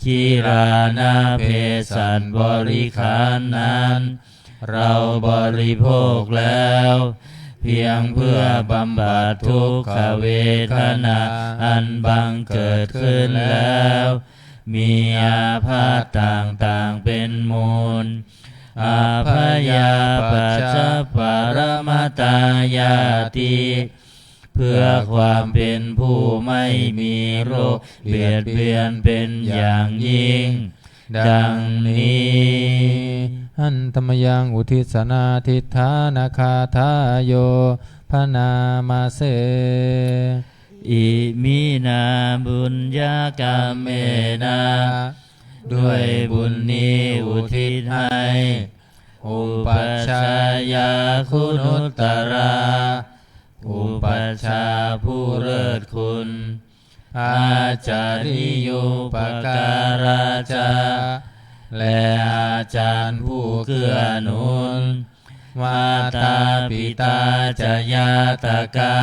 คิรานาเพสัชบริขารนั้นเราบริโภคแล้วเพียงเพื่อบำบัดทุกขเวทนาอันบังเกิดขึ้นแล้วมีอาพาธต่างๆเป็นมูลอาภยาปัจจปรมตายาติเพื่อความเป็นผู้ไม่มีโรคเบียดเบียนเป็นอย่างยิ่ง ดังนี้ อันธรรมยังอุทิศนาทิฏฐานาคาทาโยพนามาเส อิมินาบุญญากรรมเมนะด้วยบุญนี้อุทิศให้อุปัชฌายาคุณุตตราอุปัชฌาย์ผู้เลิศคุณอาจาริยุปการาจาและอาจารย์ผู้เกื้อหนุนมาตาปิตาจายาตกา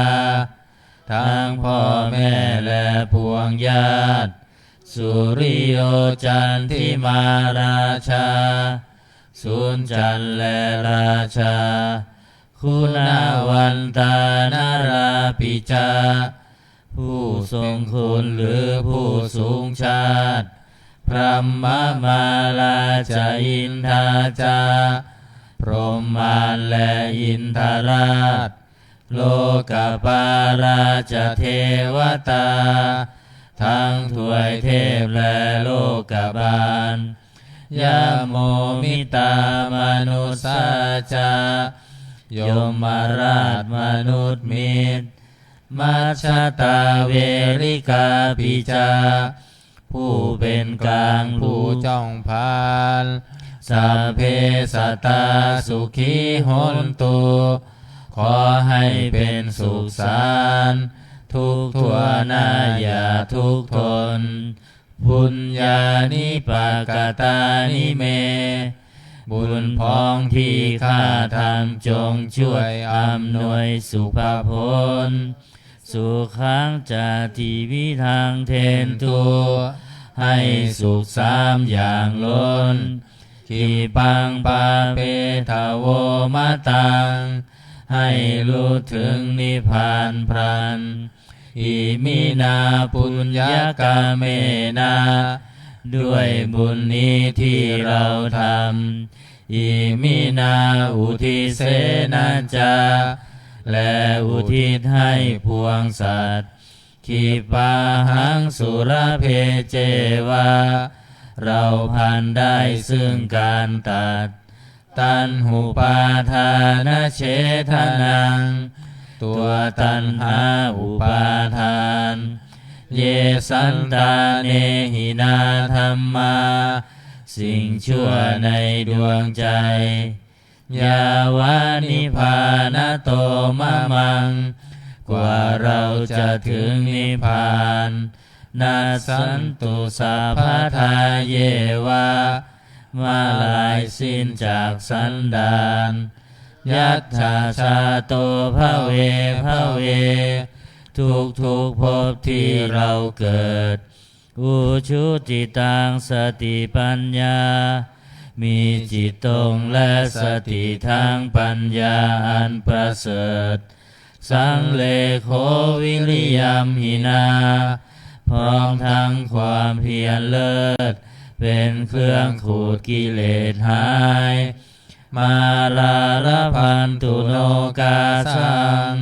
ทั้งพ่อแม่และพวงญาติสุริโยจันทิมาราชาสุนจันทร์และราชาคุณาวันตานาราปิจาผู้ทรงคุณหรือผู้สูงชาติพระมาลาจาอินทาจาพรหมานและอินทราชโลกปาราชเทวตาทั้งถวยเทพและโลกบาลยาโมมิตามนุสสาจายมราชมนุษย์มิตรมัชฌตาเวริกาปิจาผู้เป็นกลางผู้จ้องพานสัพเพสัตตาสุขีหนตุขอให้เป็นสุขสันต์ทุกทั่วหน้าอย่าทุกข์ทนบุญญาณิปกตานิเมบุญพ้องที่ข้าทำจงช่วยอำนวยสุภผลสุขังจาติวิทังเทนตุให้สุขสามอย่างล้นขีปังปาเปทาโวมะตังให้รู้ถึงนิพพานพรันอิมินาปุญญากาเมนะด้วยบุญนี้ที่เราทำอิมินาอุทิเสนาจาและอุทิศให้พวงสัตว์ขีปาหังสุรเพเจวาเราพันได้ซึ่งการตัดตัณหุปาทานเฉทนังตัวตัณหาอุปาทานเยสันตาเนหินาธรรมาสิ่งชั่วในดวงใจยาวานิพานโตมะมังกว่าเราจะถึงนิพพานนาสันตุสัพพทาเยวามาลายสิ้นจากสันดานยัตถาชาโตภเวภเวทุกภพที่เราเกิดอุชุจิตังสติปัญญามีจิตตรงและสติทางปัญญาอันประเสริฐสังเลโควิริยัมหินาพร้อมทั้งความเพียรเลิศเป็นเครื่องขูดกิเลสหายมาลาระพันตุโนกาสัง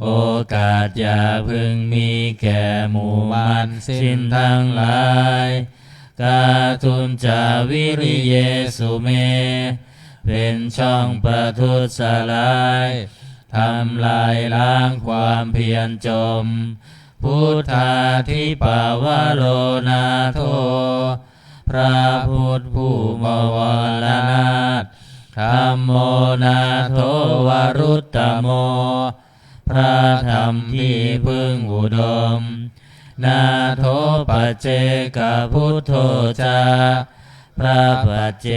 โอกาสอย่าพึงมีแก่หมู่มันสิ้นทั้งหลายกาตุนจาวิริเยสุเมเป็นช่องประทุษลายทำลายล้างความเพียรจมพุทธาธิปาวโรนาโทพระพุทธผู้บวรนาถธัมโมนาโทวรุตตโมพระธรรมที่พึ่งอุดมนาโทปัจเจกพุทโธจาพระปัจเจ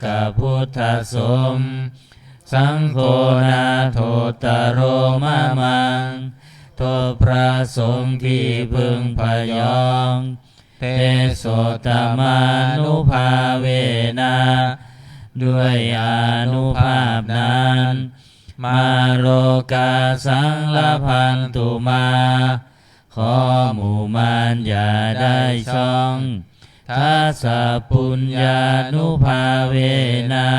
กพุทธสมสังโฆนาโทตโรมะมังโทพระสงฆ์ที่พึงพยองเตโสตมานุภาเวนะด้วยอานุภาพนั้นมาโลกาสังลพันตุมาขอหมู่มารอย่าได้ช่องทัสสะปุญญานุภาเวนะ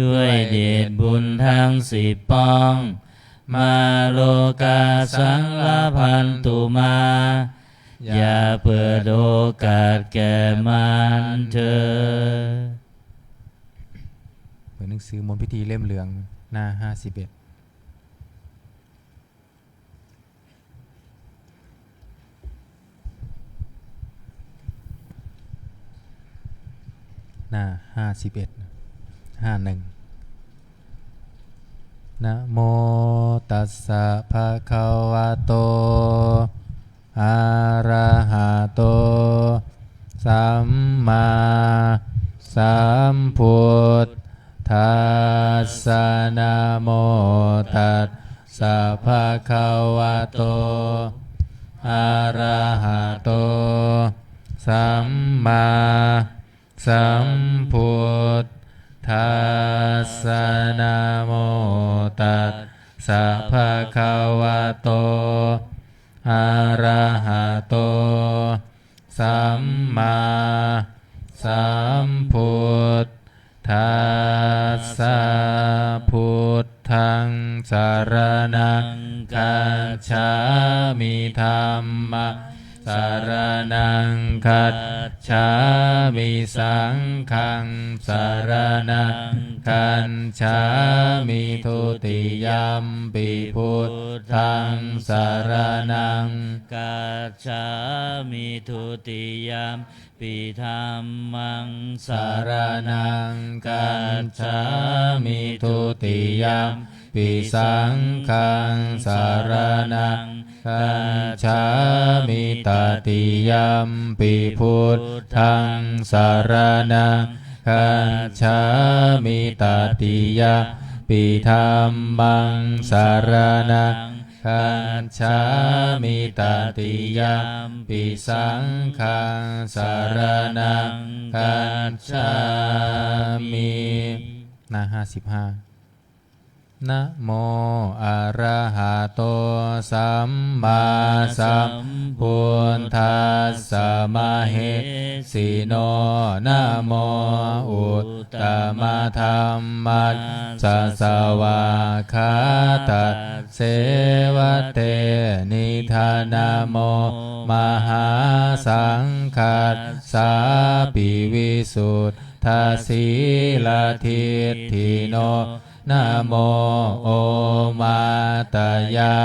ด้วยเดชบุญทั้ง10ป้องมาโลกาสังลพันตุมา อย่าเปิดโอกาสแก่มันเถิด เปิดหนังสือมนต์พิธีเล่มเหลืองหน้า51หน้า51 51นะโมตัสสะภะคะวะโตอะระหะโตสัมมาสัมพุทธัสสะนะโมตัสสะภะคะวะโตอะระหะโตสัมมาสัมพุทธัสสะนะโมตัสสะภะคะวะโตอะระหะโตสัมมาสัมพุทธัสสะพุทธังสรณังคัจฉามิธัมมังสรณังคัจฉามิสังฆังสรณังคัจฉามิทุติยัมปิพุทธังสรณัง กัจฉามิทุติยัมปิธัมมังส สารนังกัจฉามิทุติยัมปิสังฆังสารนังกัจฉามิตติยัมปิพุทธังสารนังกัจฉามิตติยัมปิธัมมังสารนังกัจฉามิตติยัมปิสังฆังสารนังกัจฉามิหน้า55นะโมอะระหะโตสัมมาสัมพุทธัสสะมะเหสิโนนะโมอุตตมะธัมมัสสะสวะคาตะเสวะเตนิธานะโมมหาสังฆัสสะปิวิสุทธาสีลทิฏฐิโนนะโมโอมาตยา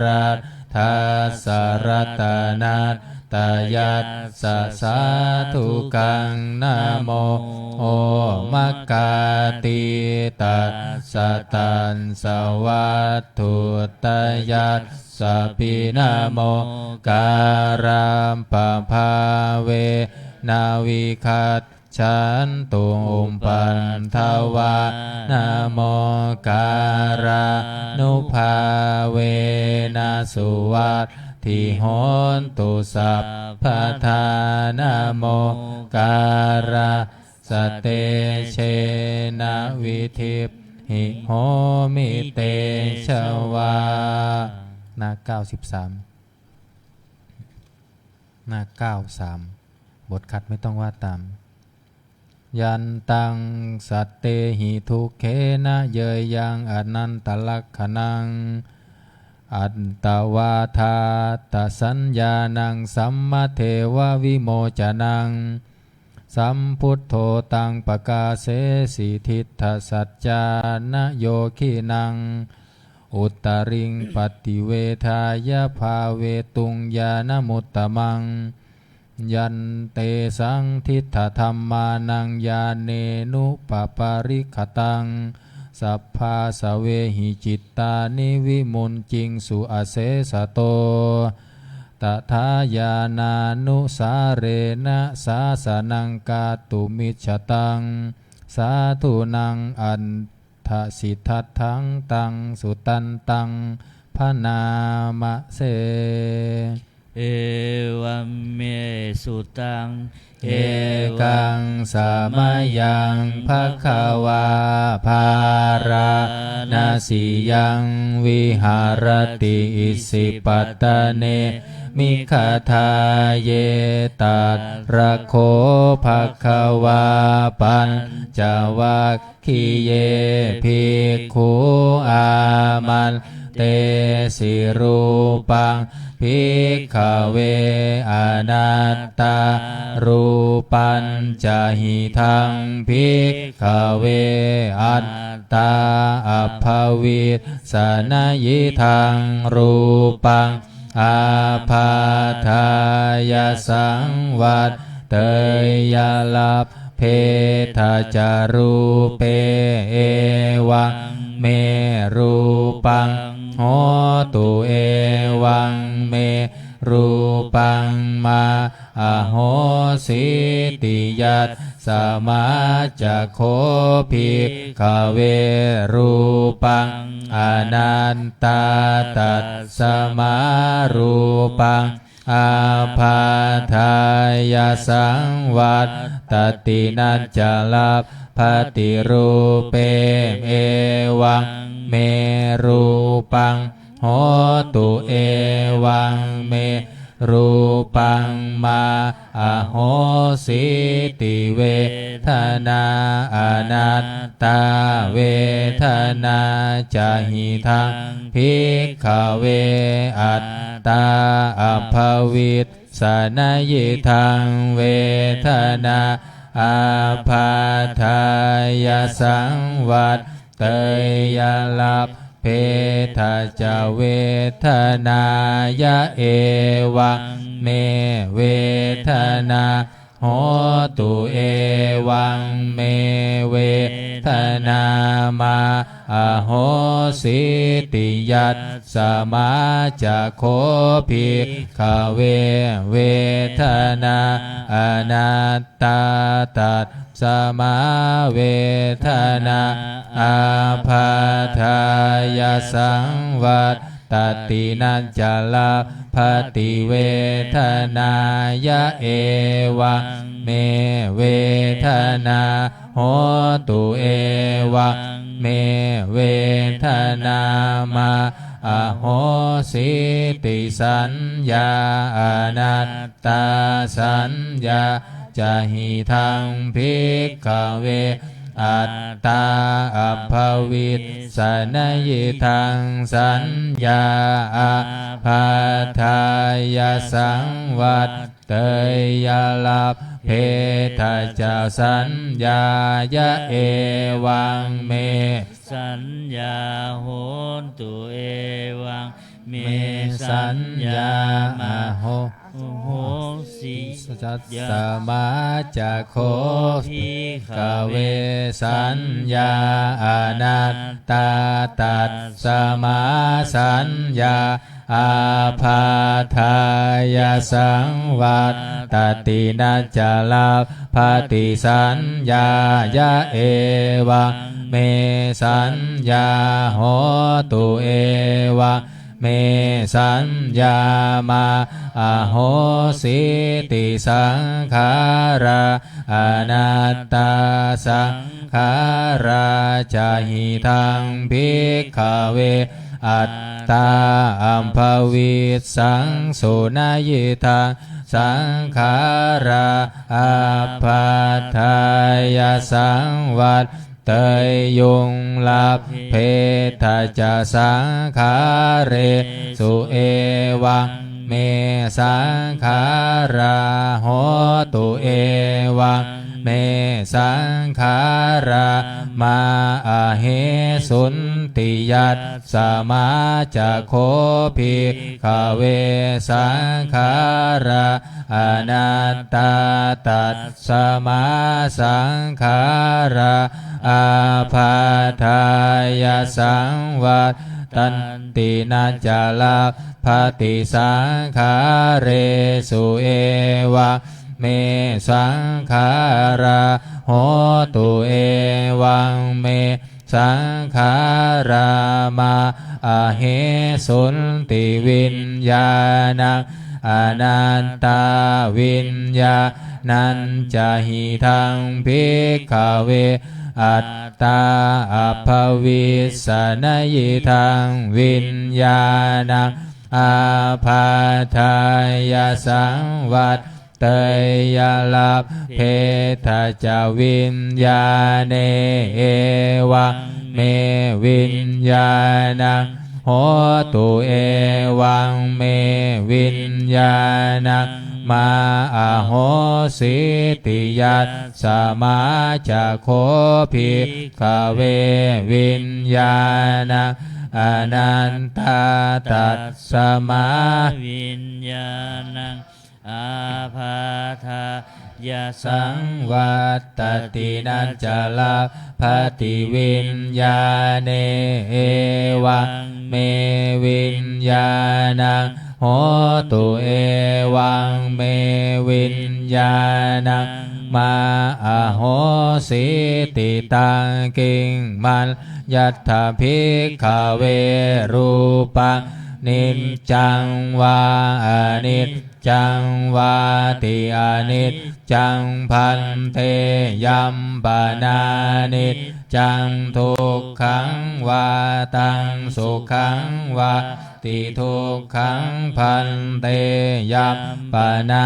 รัตทัสสะรัตนัตตยัสสะสาธุกังนะโมโอมัคคาติตัสสะตันสวัตถุตยัสสะปินะโมการัมปะภาเวนาวิคัตฉันตุมปันทวานะโมการานุภาเวนะสุวัตถิโหนตุสัพพทานะโมการาสเตเชนะวิธิปหิโหมิเตชวาหน้า93หน้า93บทคัดไม่ต้องว่าตามยันตังสัตเตหิทุกเขนะเยยยังอนันตลักขณังอัตตวาทาตสัญญานังสัมมาเทววิโมจนังสัมพุทโธตังปกาเสสิทิฏฐสัจจานโยคินังอุตตริงปฏิเวทายภาเวตุงญาณมุตตมังยันเตสังทิฏฐธรรมานังญาเนนุปปาริคตังสัพพาสเวหิจิตตานิวิมุนจิงสุอเสสโตตถาญาณานุสาเรนะสาสนังกาตุมิจฉตังสาธุนังอันทสิทธัตถังตังสุตันตังพนามะเสเอวัมเมสุตังเอกังสามายังภควาภาราณสียังวิหารติอิสิปัตตเนมิคาทาเยตัตระโคภควาปัญจวัคคีเยภิกขุอามัน เตสิรูปังภิกขเวอนัตตารูปัญจหิทังภิกขเวอัตตาอัพพวิสสนยิทังรูปังอาพาทายสังวัตเตยลับเพทาจารูเปเอวังเมรูปังโหตุเอวังเมรูปังมาอโหสิติยัตสมาจักโคภิกขเวรูปังอนันตาตัสสมารูปังอาพาทายสังวัตตตินัจจลับภติรูเปเอวังเมรูปังโหตุเอวังเมรูปังมาอโหสิติเวทนาอนัตตาเวทนาจหิทังภิกขเวอัตตาอัพพวิสสนยิทังเวทนาอาพาทายสังวัตเตยลับเพทาจาเวทนายะเอวังเมเวทนาโหตุเอวังเมเวทนามาอโหสิติยัตสมาจักโคภิกขเวเวทนาอนัตตาตัสสมาเวทนาอาพาทายสังวัตตตินัจจลับภติเวทนายะเอวังเมเวทนาโหตุเอวังเมเวทนามาอโหสิติสัญญาอนัตตาสัญญาจหิทังภิกขเวอัตตาอัพพวิสสนยิทังสัญญาอาพาทายสังวัตเตยลับเพทาจาสัญญายะเอวังเมสัญญาโหนตุเอวังเมสัญญามาโหโหสิจัตสมาจักโคภิกขเวสัญญาอนัตตาตัสสมาสัญญาอาพาทายสังวัตตตินัจจลับภติสัญญายะเอวังเมสัญญาโหตุเอวังเมสัญญามาอโหสิติสังขาราอนัตตาสังขาราจหิทังภิกขเวอัตตาอัมภวิสสังสุนยิทังสังขาราอาพาทายสังวัตเตยยุงลับเพทาจาสังขาเรสุเอวังเมสังขาราโหตุเอวังเมสังขารามาอะเหสุนติยัตสมาจักโคภิกขเวสังขาราอนัตตาตัสสมาสังขาราอาพาทายสังวัตตันตินัจจลับภติสังขาเรสุเอวะเมสังขาราโหตุเอวังเมสังขารามาอะเหสุนติวิญญาณังอนันตาวิญญาณัญจหิทังภิกขเวอัตตาอัพพวิสสนยิทังวิญญาณังอาพาทายสังวัตเตยลับเพทาจาวิญญาเนเอวังเมวิญญาณังโ โหตุเอวังเมวิญญาณังมาอโหสิติยัสสมาจะโคภิกขเววิญญาณังอนันตตัสสมาวิญญาณังอาภาธายาสั สั ง งวัตตินัจจลาภติวิญญาเนเอวังเมวิญญาณังโหตุเอวังเมวิญญาณังมาอโหสิติตังกิงมันยัตถภิกขเวรูปังนิจจังวาอนิจจังวาติอนิจจังพันเตยัมปนานิจจังทุกขังวาตังสุขังวาติทุกขังพันเตยัมปนา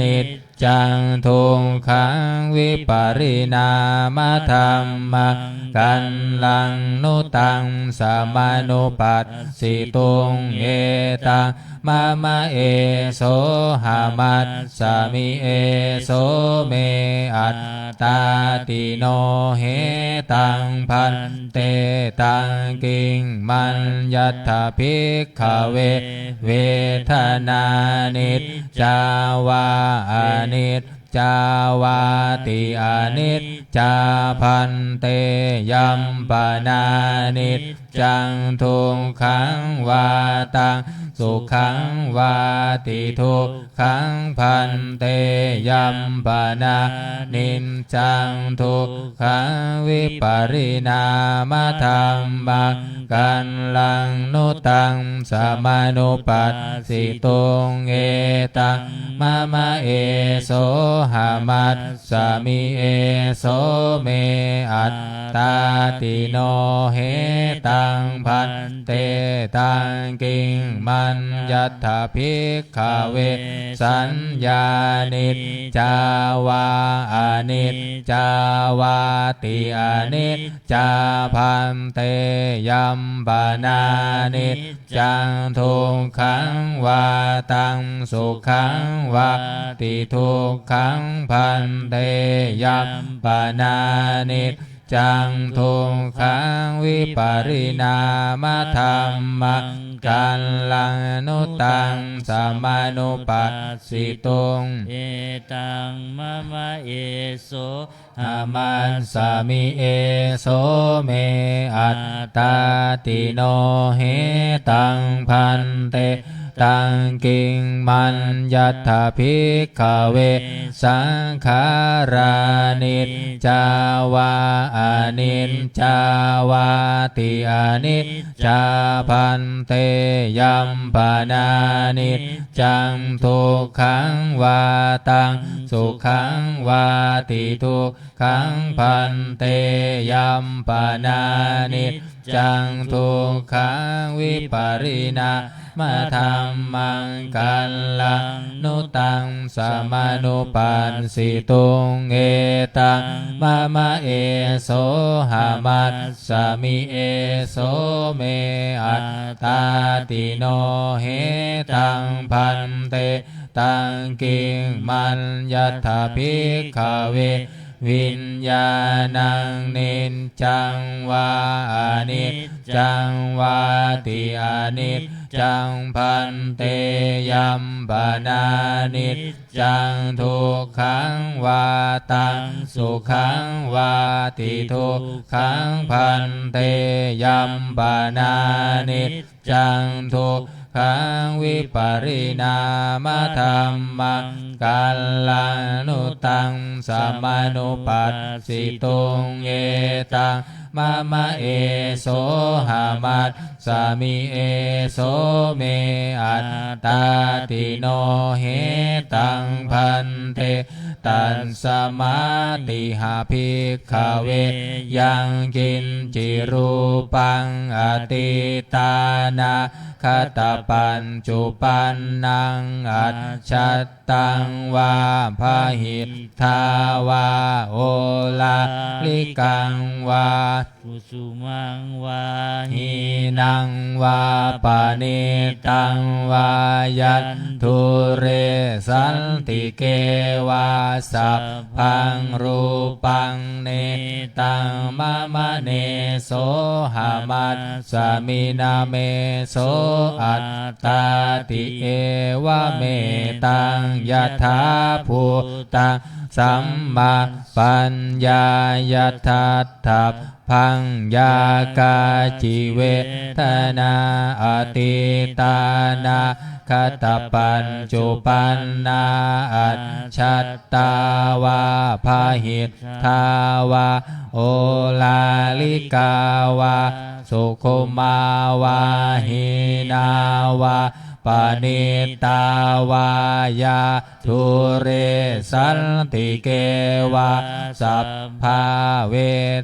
นิจจังทุกขังวิปริณามธรรมังกันลังนุตังสมานุปัสสิตุงเอตังมะมะเอโสหามัสสามิเอโสเมอัตตาติโนเหตังพันเตตังกิงมัญญัตถภิกขเวเวทนานิจจาวาอนิจจาวาติอนิจจาพันเตยัมปนานิจจังทุกขังวาตังสุขังวาติทุกขังพันเตยัมปนานิจจังทุกขังวิปริณามธรรมังกันลังนุตังสมานุปัสสิตุงเอตังมะมะเอโสหามัสสามิเอโสเมอัตตาติโนเหตังพันเตตังกิงมัญญัตถภิกขเวสัญญานิจจาวาอนิจจาวาติอนิจจาพันเตยัมปนานิจจังทุกขังวาตังสุขังวาติทุกขังพันเตยัมปนานิจจังทุกขังวิปริณามธรรมังกันลังนุตังสมานุปัสสิตุงเอตังมะมะเอโสหามัสสามิเอโสเมอัตตาติโนเหตังพันเตตังกิงมัญญัตถภิกขเวสังขารานิจจาวาอนิจจาวาติอนิจจาพันเตยัมปนานิจจังทุกขังวาตังสุขังวาติทุกขังพันเตยัมปนานิจจังทุกขังวิปริณามธรรมังกันลังนุตังสมานุปัสสิตุงเอตังมะมะเอโสหามัสสามิเอโสเมอัตตาติโนเหตังพันเตตังกิงมัญญัตถภิกขเววิญญาณังนิจจังวาอนิจจังวาติอนิจจังพันเตยัมปนานิจจังทุกขังวาตังสุขังวาติทุกขังพันเตยัมปนานิจจังทุกขังวิปริณามธรรมังกัลลานุตังสัมมานุปัสสิตุงเอตังมะมะเอโสหามัสสามิเอโสเมอัตตาติโนเหตังพันเตตัสสมาติหาภิกขเวยังกินจิรูปังอติตานาคต ปัญจุปันนังอัจฉัตตังวาพาหิทาวาโอลาลิกังวากุสุมังวาหิ หินังวาปานิตังวายัตทุเรสันติเกวาสัพพังรูปังเนตังมะมะเนโสหามัสสมินาเมโสอัตตาติเอวะเมตังยถาภูตังสัมมาปัญญายทัตถัพพังยากาจิเวทนาอติตานาคตปัญจุปันนาอัจฉัตตาวาพาหิทาวาโอลาลิกาวาสุขุมาวาหินาวาปานิตาวายาทุเรสันติเกวาสัพพาเว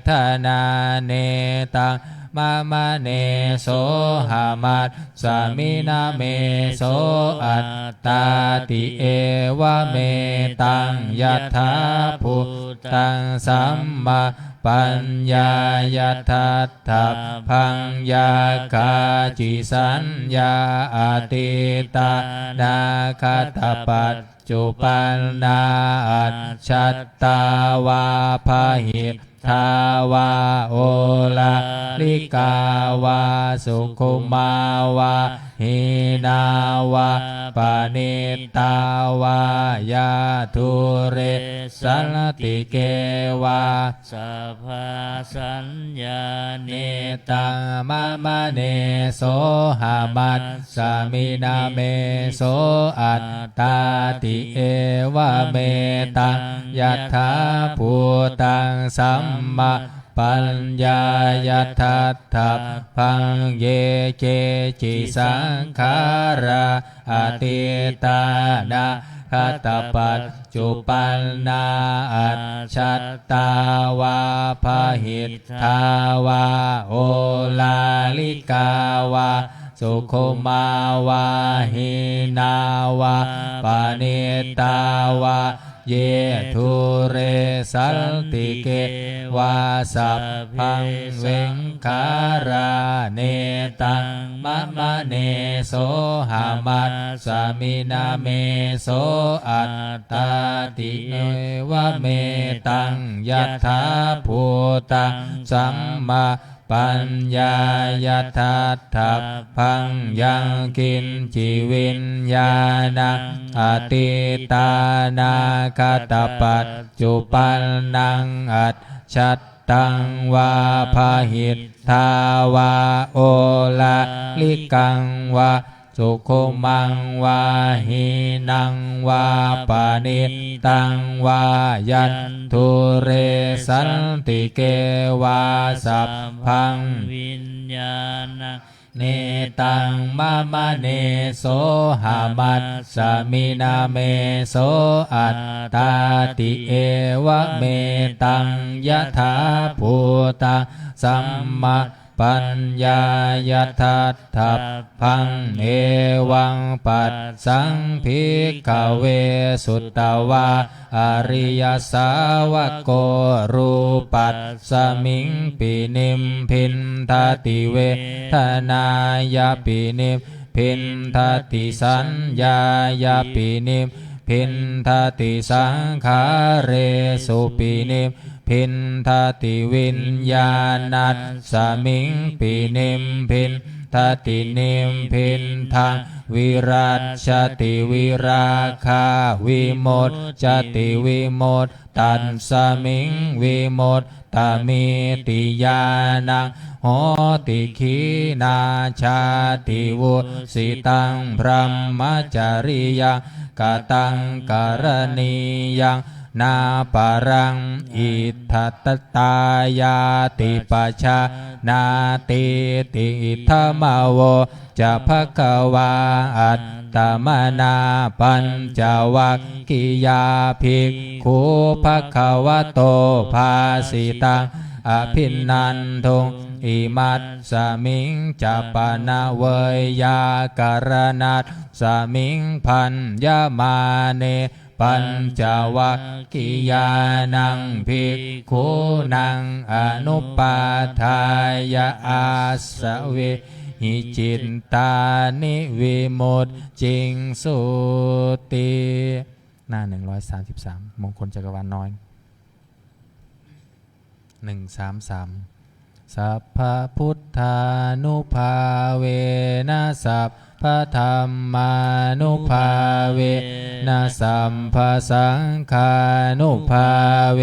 ทนาเนตังมะมะเนโสหามัสสมินาเมโสอัตตาติเอวะเมตังยัตถาภูตังสัมมาปัญญายทัตถัพพังยากาจิสัญญาอติตานาคตปัจจุปันนาอัจฉัตตาวาพาหิทาวาโอลาลิกาวาสุขุมาวาหินาวาปานิตาวายาทุเรสันติเกวาสัพพะสัญญาเน ตังมะมะเนโสหามัสสมินาเมโสอัตตาติเอวะเมตังยัตถาภูตังสัมมาปัญญายทัตถัพพังเยเจจิสังขาราอติตานาคตปัจจุปันนาอัจฉัตตาวาพาหิทาวาโอลาลิกาวาสุขุมาวาหินาวาปานิตาวาเยทุเรสันติเกวาสัพพังเวงคาราเนตังมะมะเนโสหามัสสมินาเมโสอัตตาติเอวะเมตังยัตถาภูตังสัมมาปัญญายทัตถัพพังยังกินจิวิญญาณังอติตานาคตปัจจุปันนังอัจฉัตตังวาพาหิทาวาโอลาลิกังวาสุขุมังวาหินังวาปานิตังวายัตทุเรสันติเกวาสัพพังวิญญาณังเนตังมะมะเนโสหามัสสมินาเมโสอัตตาติเอวะเมตังยะถาภูตังสัมมาปัญญายทัตถัพพังเอวังปัสสังภิกขเวสุตตวาอริยสาวโกรูปัสสมิงปินิมพินทติเวทนายาปินิมพินทติสัญญายาปินิมพินทติสังขาเรสุปินิมพินทติวิญญาณัสสมิงปินิมพินทตินิมพินทังวิรัชชติวิราคาวิโมตชติวิโมตตัสสมิงวิโมตตามิติญาณังโหติขีนาชาติวุสิตังพรหมจริยังกตังกรณียังนาปารังอิทัตตายาติปัชชานาติติธรรมโวจะภควาอัตตมนาปัญจวัคคียาภิกขุภควโตภาสิตังอภินนันทุงเ อิมัตสมิงจัปปนาเวยากรณัตสมิงพันยมาเนปัญจวัคคียานังภิกขุนังอนุปาทายาอาสเวหิจิตตานิวิมุตจิงสุติหน้า133มงคลจักรวาลน้อย133สัพพพุทธานุภาเวนะสัพพธรรมานุภาเวนะสัมภสังฆานุภาเว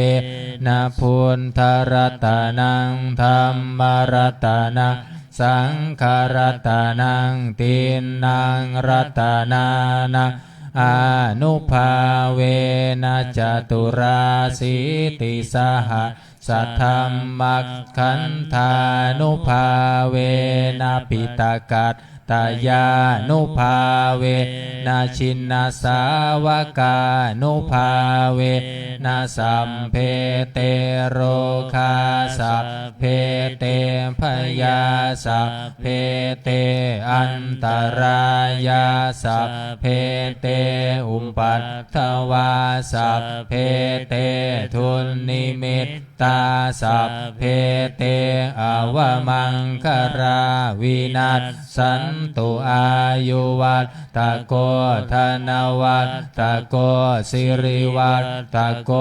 นะพุทธรัตนังธัมมรัตนังสังฆรัตนังตินนังรัตนานังอนุภาเวนะจตุราสีติสหสัทธัมมัคคันธานุภาเวนะปิตากัตตายานุภาเวนะชินนาสาวกานุภาเวนะสัมเพเตโรคาสัพเพเตพยาสัพเพเตอันตรายาสัพเพเตอุปปัตถวาสัพเพเตทุนนิมิตตาสัพเพเตอวมังคาราวินัสสันตุอายุวัตตะโกธนวัตตะโกสิริวัตตะโก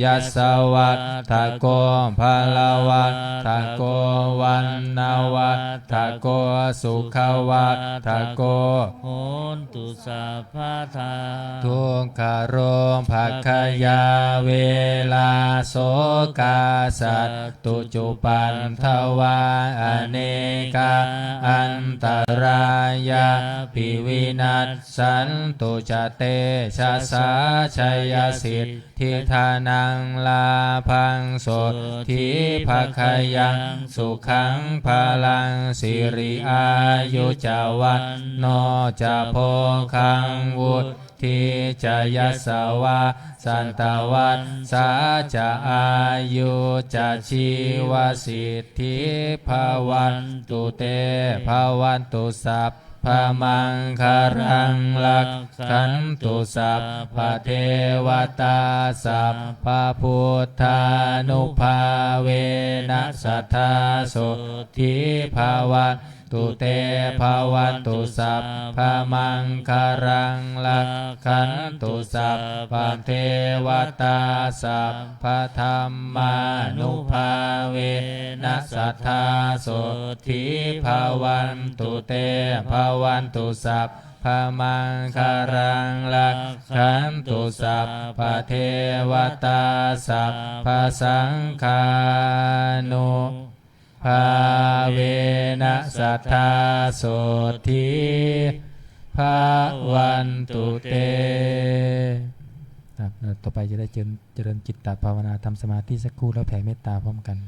ยัสสวัตตะโกภาลวัตตะโกวันนาวัตตะโกสุขวัตตะโกโหนตุสัพพะทาทุกขโรภคยาเวลาโสกาสัตตุจุปันทวาอเนกาอันตรายาปิวินัสสันตุจเตชะสาชัยสิทธิธานังลาภังโสทิภคยังสุขังพลังสิริอายุจาวันโนจะโพคังวุฒทิจะยัสสวะสันตวัฏสาจะอายุจะชีวสิทธิภวันตุเตภวันตุสัพพมังคารังลักขันตุสัพพเทวตาสัพพพุทธานุภาเวนะสัทธาโสทิภวันตุเตภวันตุสัพพมังคารังลักขันตุสัพพเทวตาสัพพธรรมานุภาเวนะสัทธาโสทิภวันตุเตภวันตุสัพพมังคารังลักขันตุสัพพเทวตาสัพพสังฆานุภาเวนะสัทธาโสทิภาวันตุเตต่อไปจะได้เจริญจิตตภาวนาทำสมาธิสักครู่แล้วแผ่เมตตาพร้อมกัน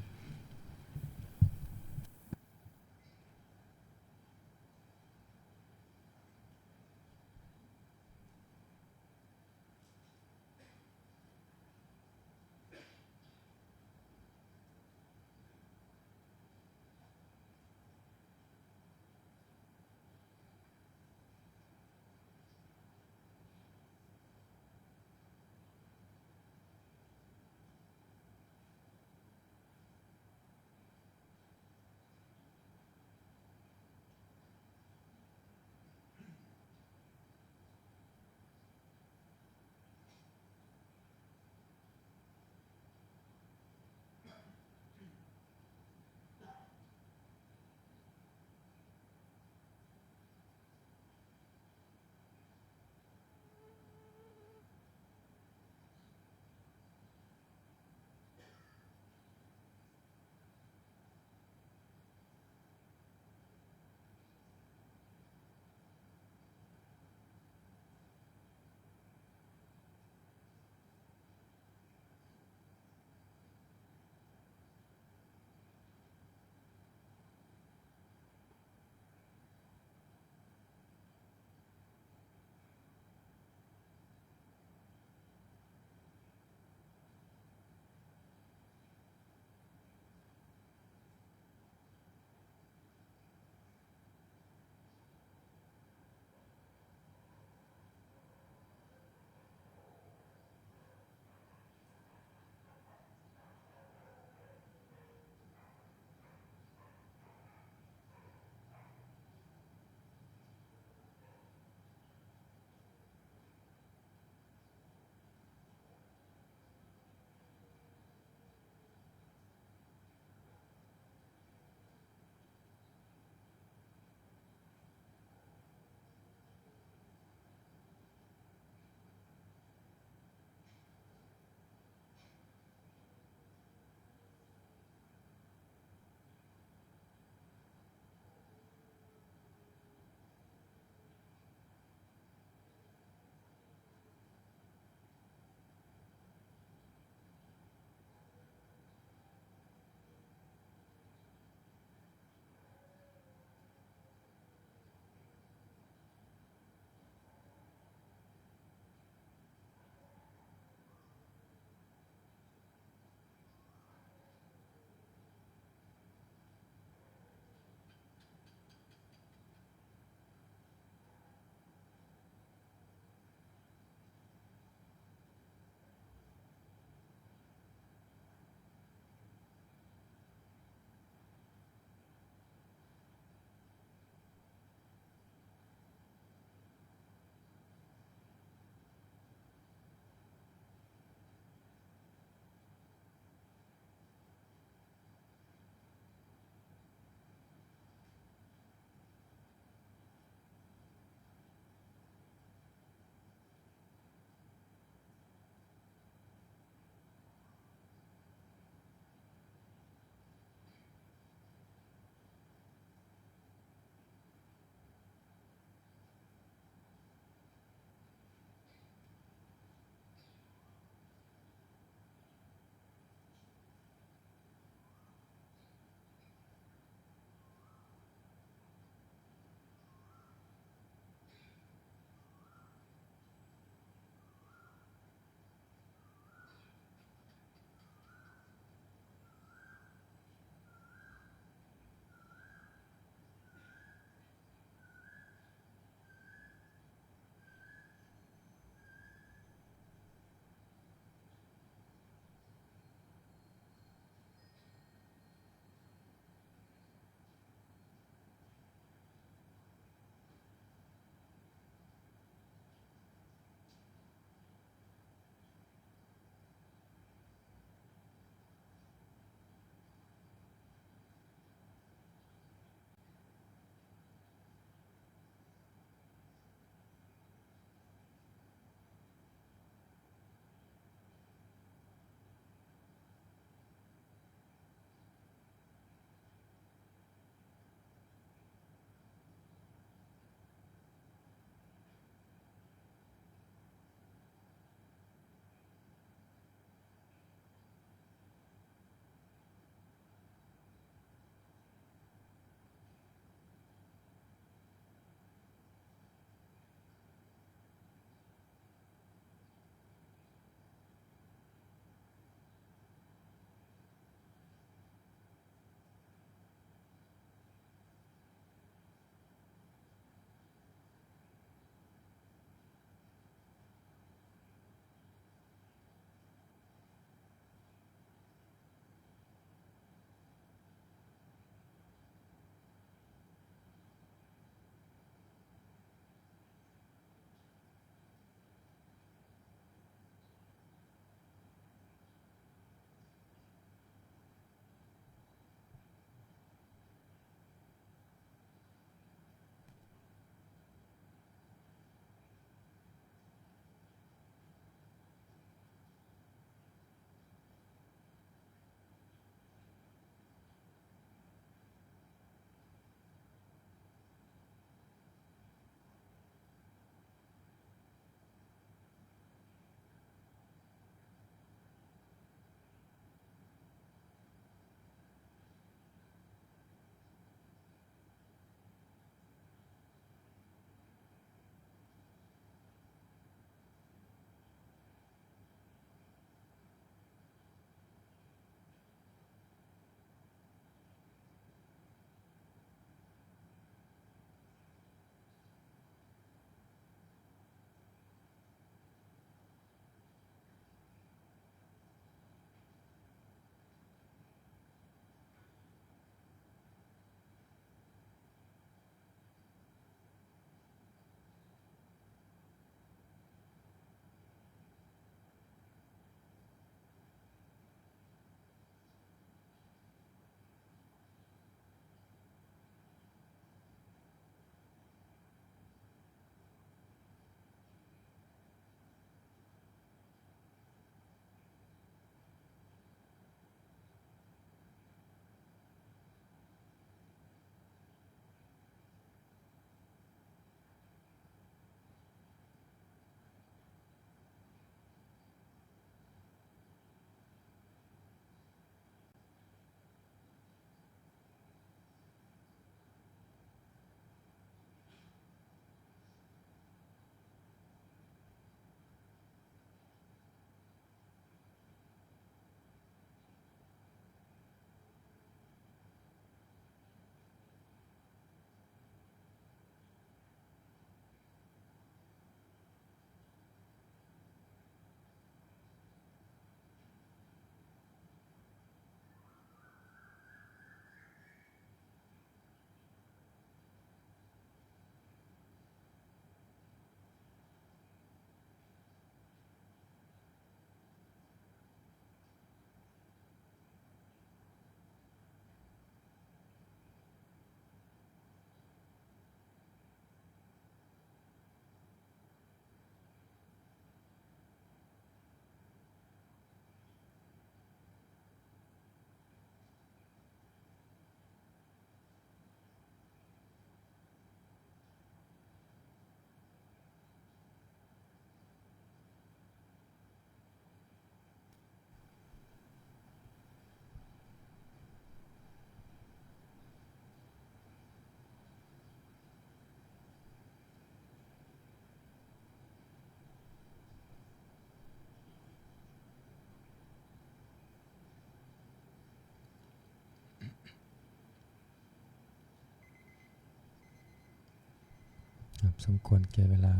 สมควรแก่เวลา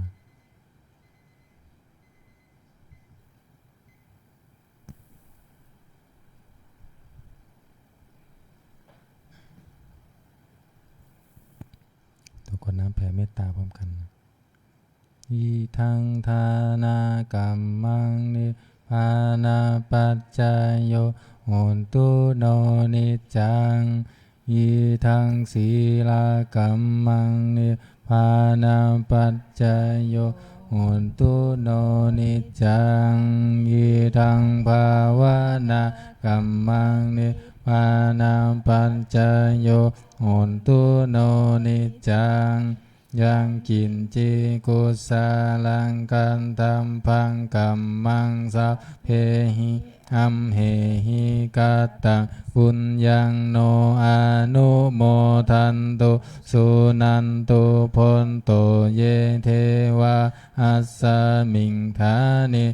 ทุกคนน้ำแผ่เมตตาพร้อมกันอิทังทานากัมมังนิพานาปัจจายโยโหนตุโนนิจังอิทังศีลากัมมังนิพานาปัจจายโยโหนตุโนนิจังอิทังภาวนากัมมังนิพานาปัจจายโยโหนตุโนนิจังยังกินจิกุสาลังกันตัมพังกัมมังสัพเพหิอัมเหหิกัตตังปุญญังโนอนุโมทันตุสุนันตุพนโตเยเทวาอัสสมิงธานิ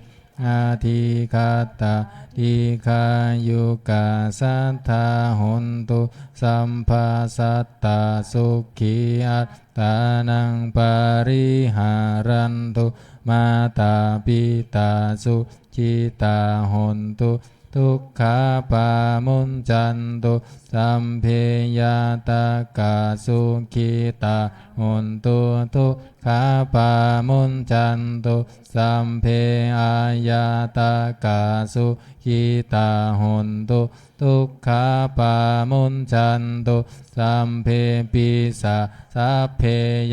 อาทิคาตาทิคายุกาสัทธาหนตุสัมภาสัตตาสุขีอัตตานังปาริหารันตุมาตาปิตาสุจิตาหนตุทุกขาปามุนจันตุสัมเพยตากาสุขิตาหนตุทุกขาปามุนจันตุสัมเพอายตากาสุขิตาหนตุทุกขาปามุนจันตุสัมเพปิสาสัพเพ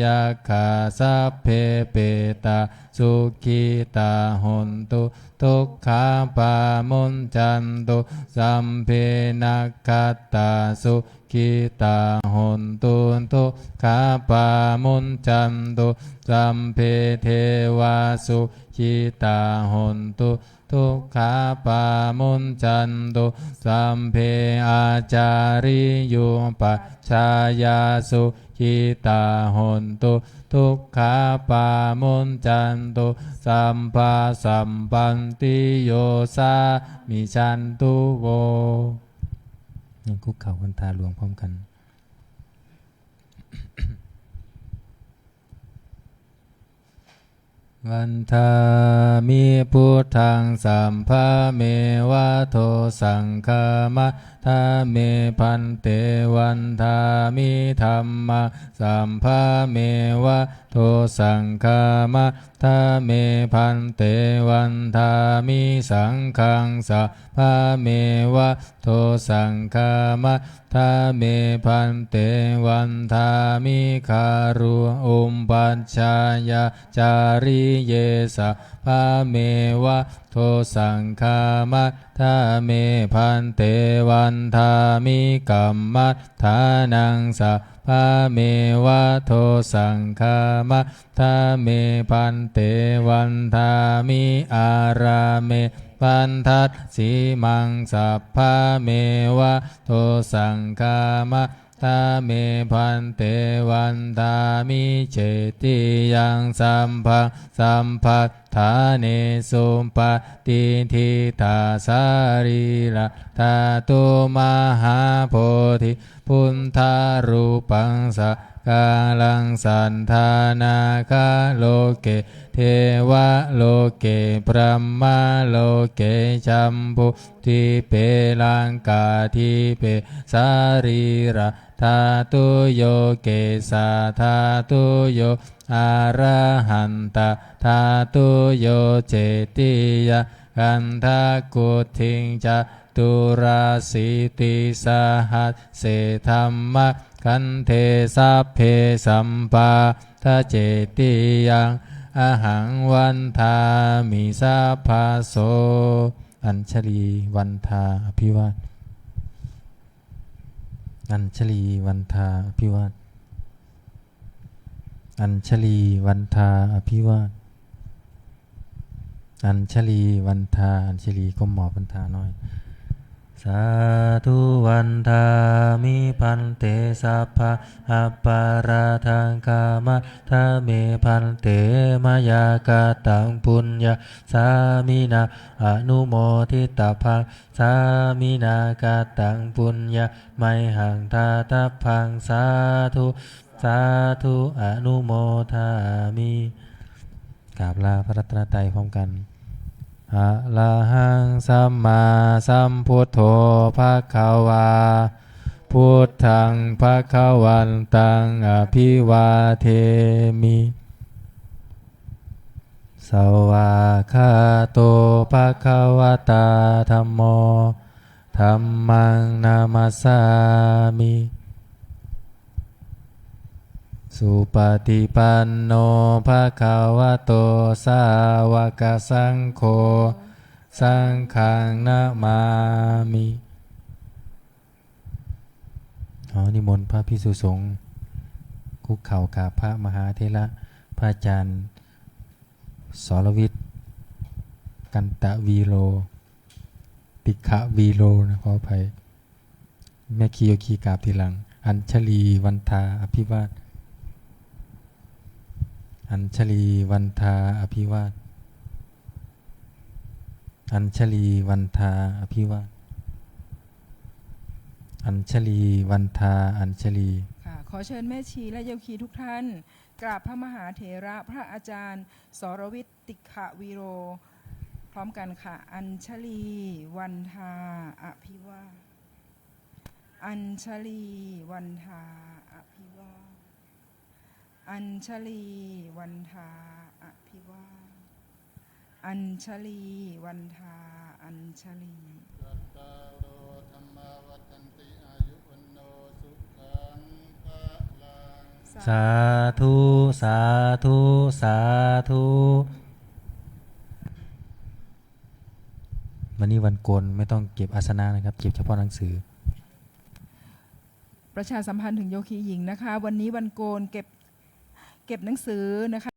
ยัคขาสัพเพเปตาสุขิตาหนตุทุกขาปามุนจันตุสัมเพนัคคัตตาสุขิตาหนตุทุกขาปามุนจันตุสัมเพเทวาสุขิตาหนตุทุกขาปามุนจันตุสัมเพอาจาริยุปัชฌายาสุขิตาหนตุทุกขาปามุนจันตุสัมภาสัมปันติโยสามิชันตุโวยังคุกเข่าวันตาหลวงพร้อมกันวันทามิพุทธังสัมภาเมวะโทสังฆามะทาเมพันเตวันทามิธัมมาสัมภาเมวะโทสังฆามะทาเมพันเตวันทามิสังฆังสัพพะเมวะโทสังฆามะทาเมพันเตวันทามิคารุอุมปัชฌายาจาริเยสัพพะเมวะโทสังฆามะทาเมพันเตวันทามิกัมมัฏฐานังสัพพะเมวะโทสังฆามะทาเมพันเตวันทามิอาราเมปันทัสสีมังสัพพะเมวะโทสังฆามะทาเมพันเตวันทามิเจติยังสัมภะสัมภัฏฐาเนสุปฏิทิตาสารีระธาตุมหาโพธิพุทธารูปังสักกาลังสันธานาคาโลเกเทวะโลเกพระมะโลเกจัมพุทิเปลังกาทิเปสารีระธาตุโยเกสาธาตุโยอะระหันตาธาตุโยเจติยะกันทากุทิงจตุราสิติสหัสเสธัมมะกันเทสัพเพสัมปาทะเจติยังอหังวันทามิสัพพะโสอัญชลีวันทาอภิวาทอัญชลีวันทาอภิวาทอัญชลีวันทาอภิวาทอัญชลีวันทาอัญชลีก้มหมอบวันทาน้อยสาธุวันทามิพันเตสัพพะอัปปาราทังกามะทะเมพันเตมายากาตังปุญญาสามินาอนุโมทิตาภังสามินากาตังปุญญาไมหังทาตพังสาธุ สาธุอนุโมทามิกราบลาพระรัตนตรัยพร้อมกันอะระหังสัมมาสัมพุทโธภควาพุทธังภวันตังอภิวาเทมิสวากขาโตภควตาธัมโมธัมมังนามัสสามิสุปฏิปันโนภควโตสาวกสังโฆสังฆังนะมามินิมนต์พระภิกษุสงฆ์คุกเข่ากราบพระมหาเถระพระอาจารย์สรวิทย์กันตะวีโรติขะวีโรนะขออภัยแม่คีโยคีกราบทีหลังอัญชลีวันทาอภิวาทอัญชลีวันทาอภิวาทอัญชลีวันทาอภิวาทอัญชลีวันทาอัญชลีค่ะขอเชิญแม่ชีและโยคีทุกท่านกราบพระมหาเถระพระอาจารย์สรวิทย์ติขะวีโรพร้อมกันค่ะอัญชลีวันทาอภิวาทอัญชลีวันทาอภิวาทอัญชลีวันทาอภิวาทอัญชลีวันทาอัญชลีสาธุสาธุสาธุวันนี้วันโกนไม่ต้องเก็บอาสนะนะครับเก็บเฉพาะหนังสือประชาสัมพันธ์ถึงโยคีหญิงนะคะวันนี้วันโกนเก็บหนังสือนะคะ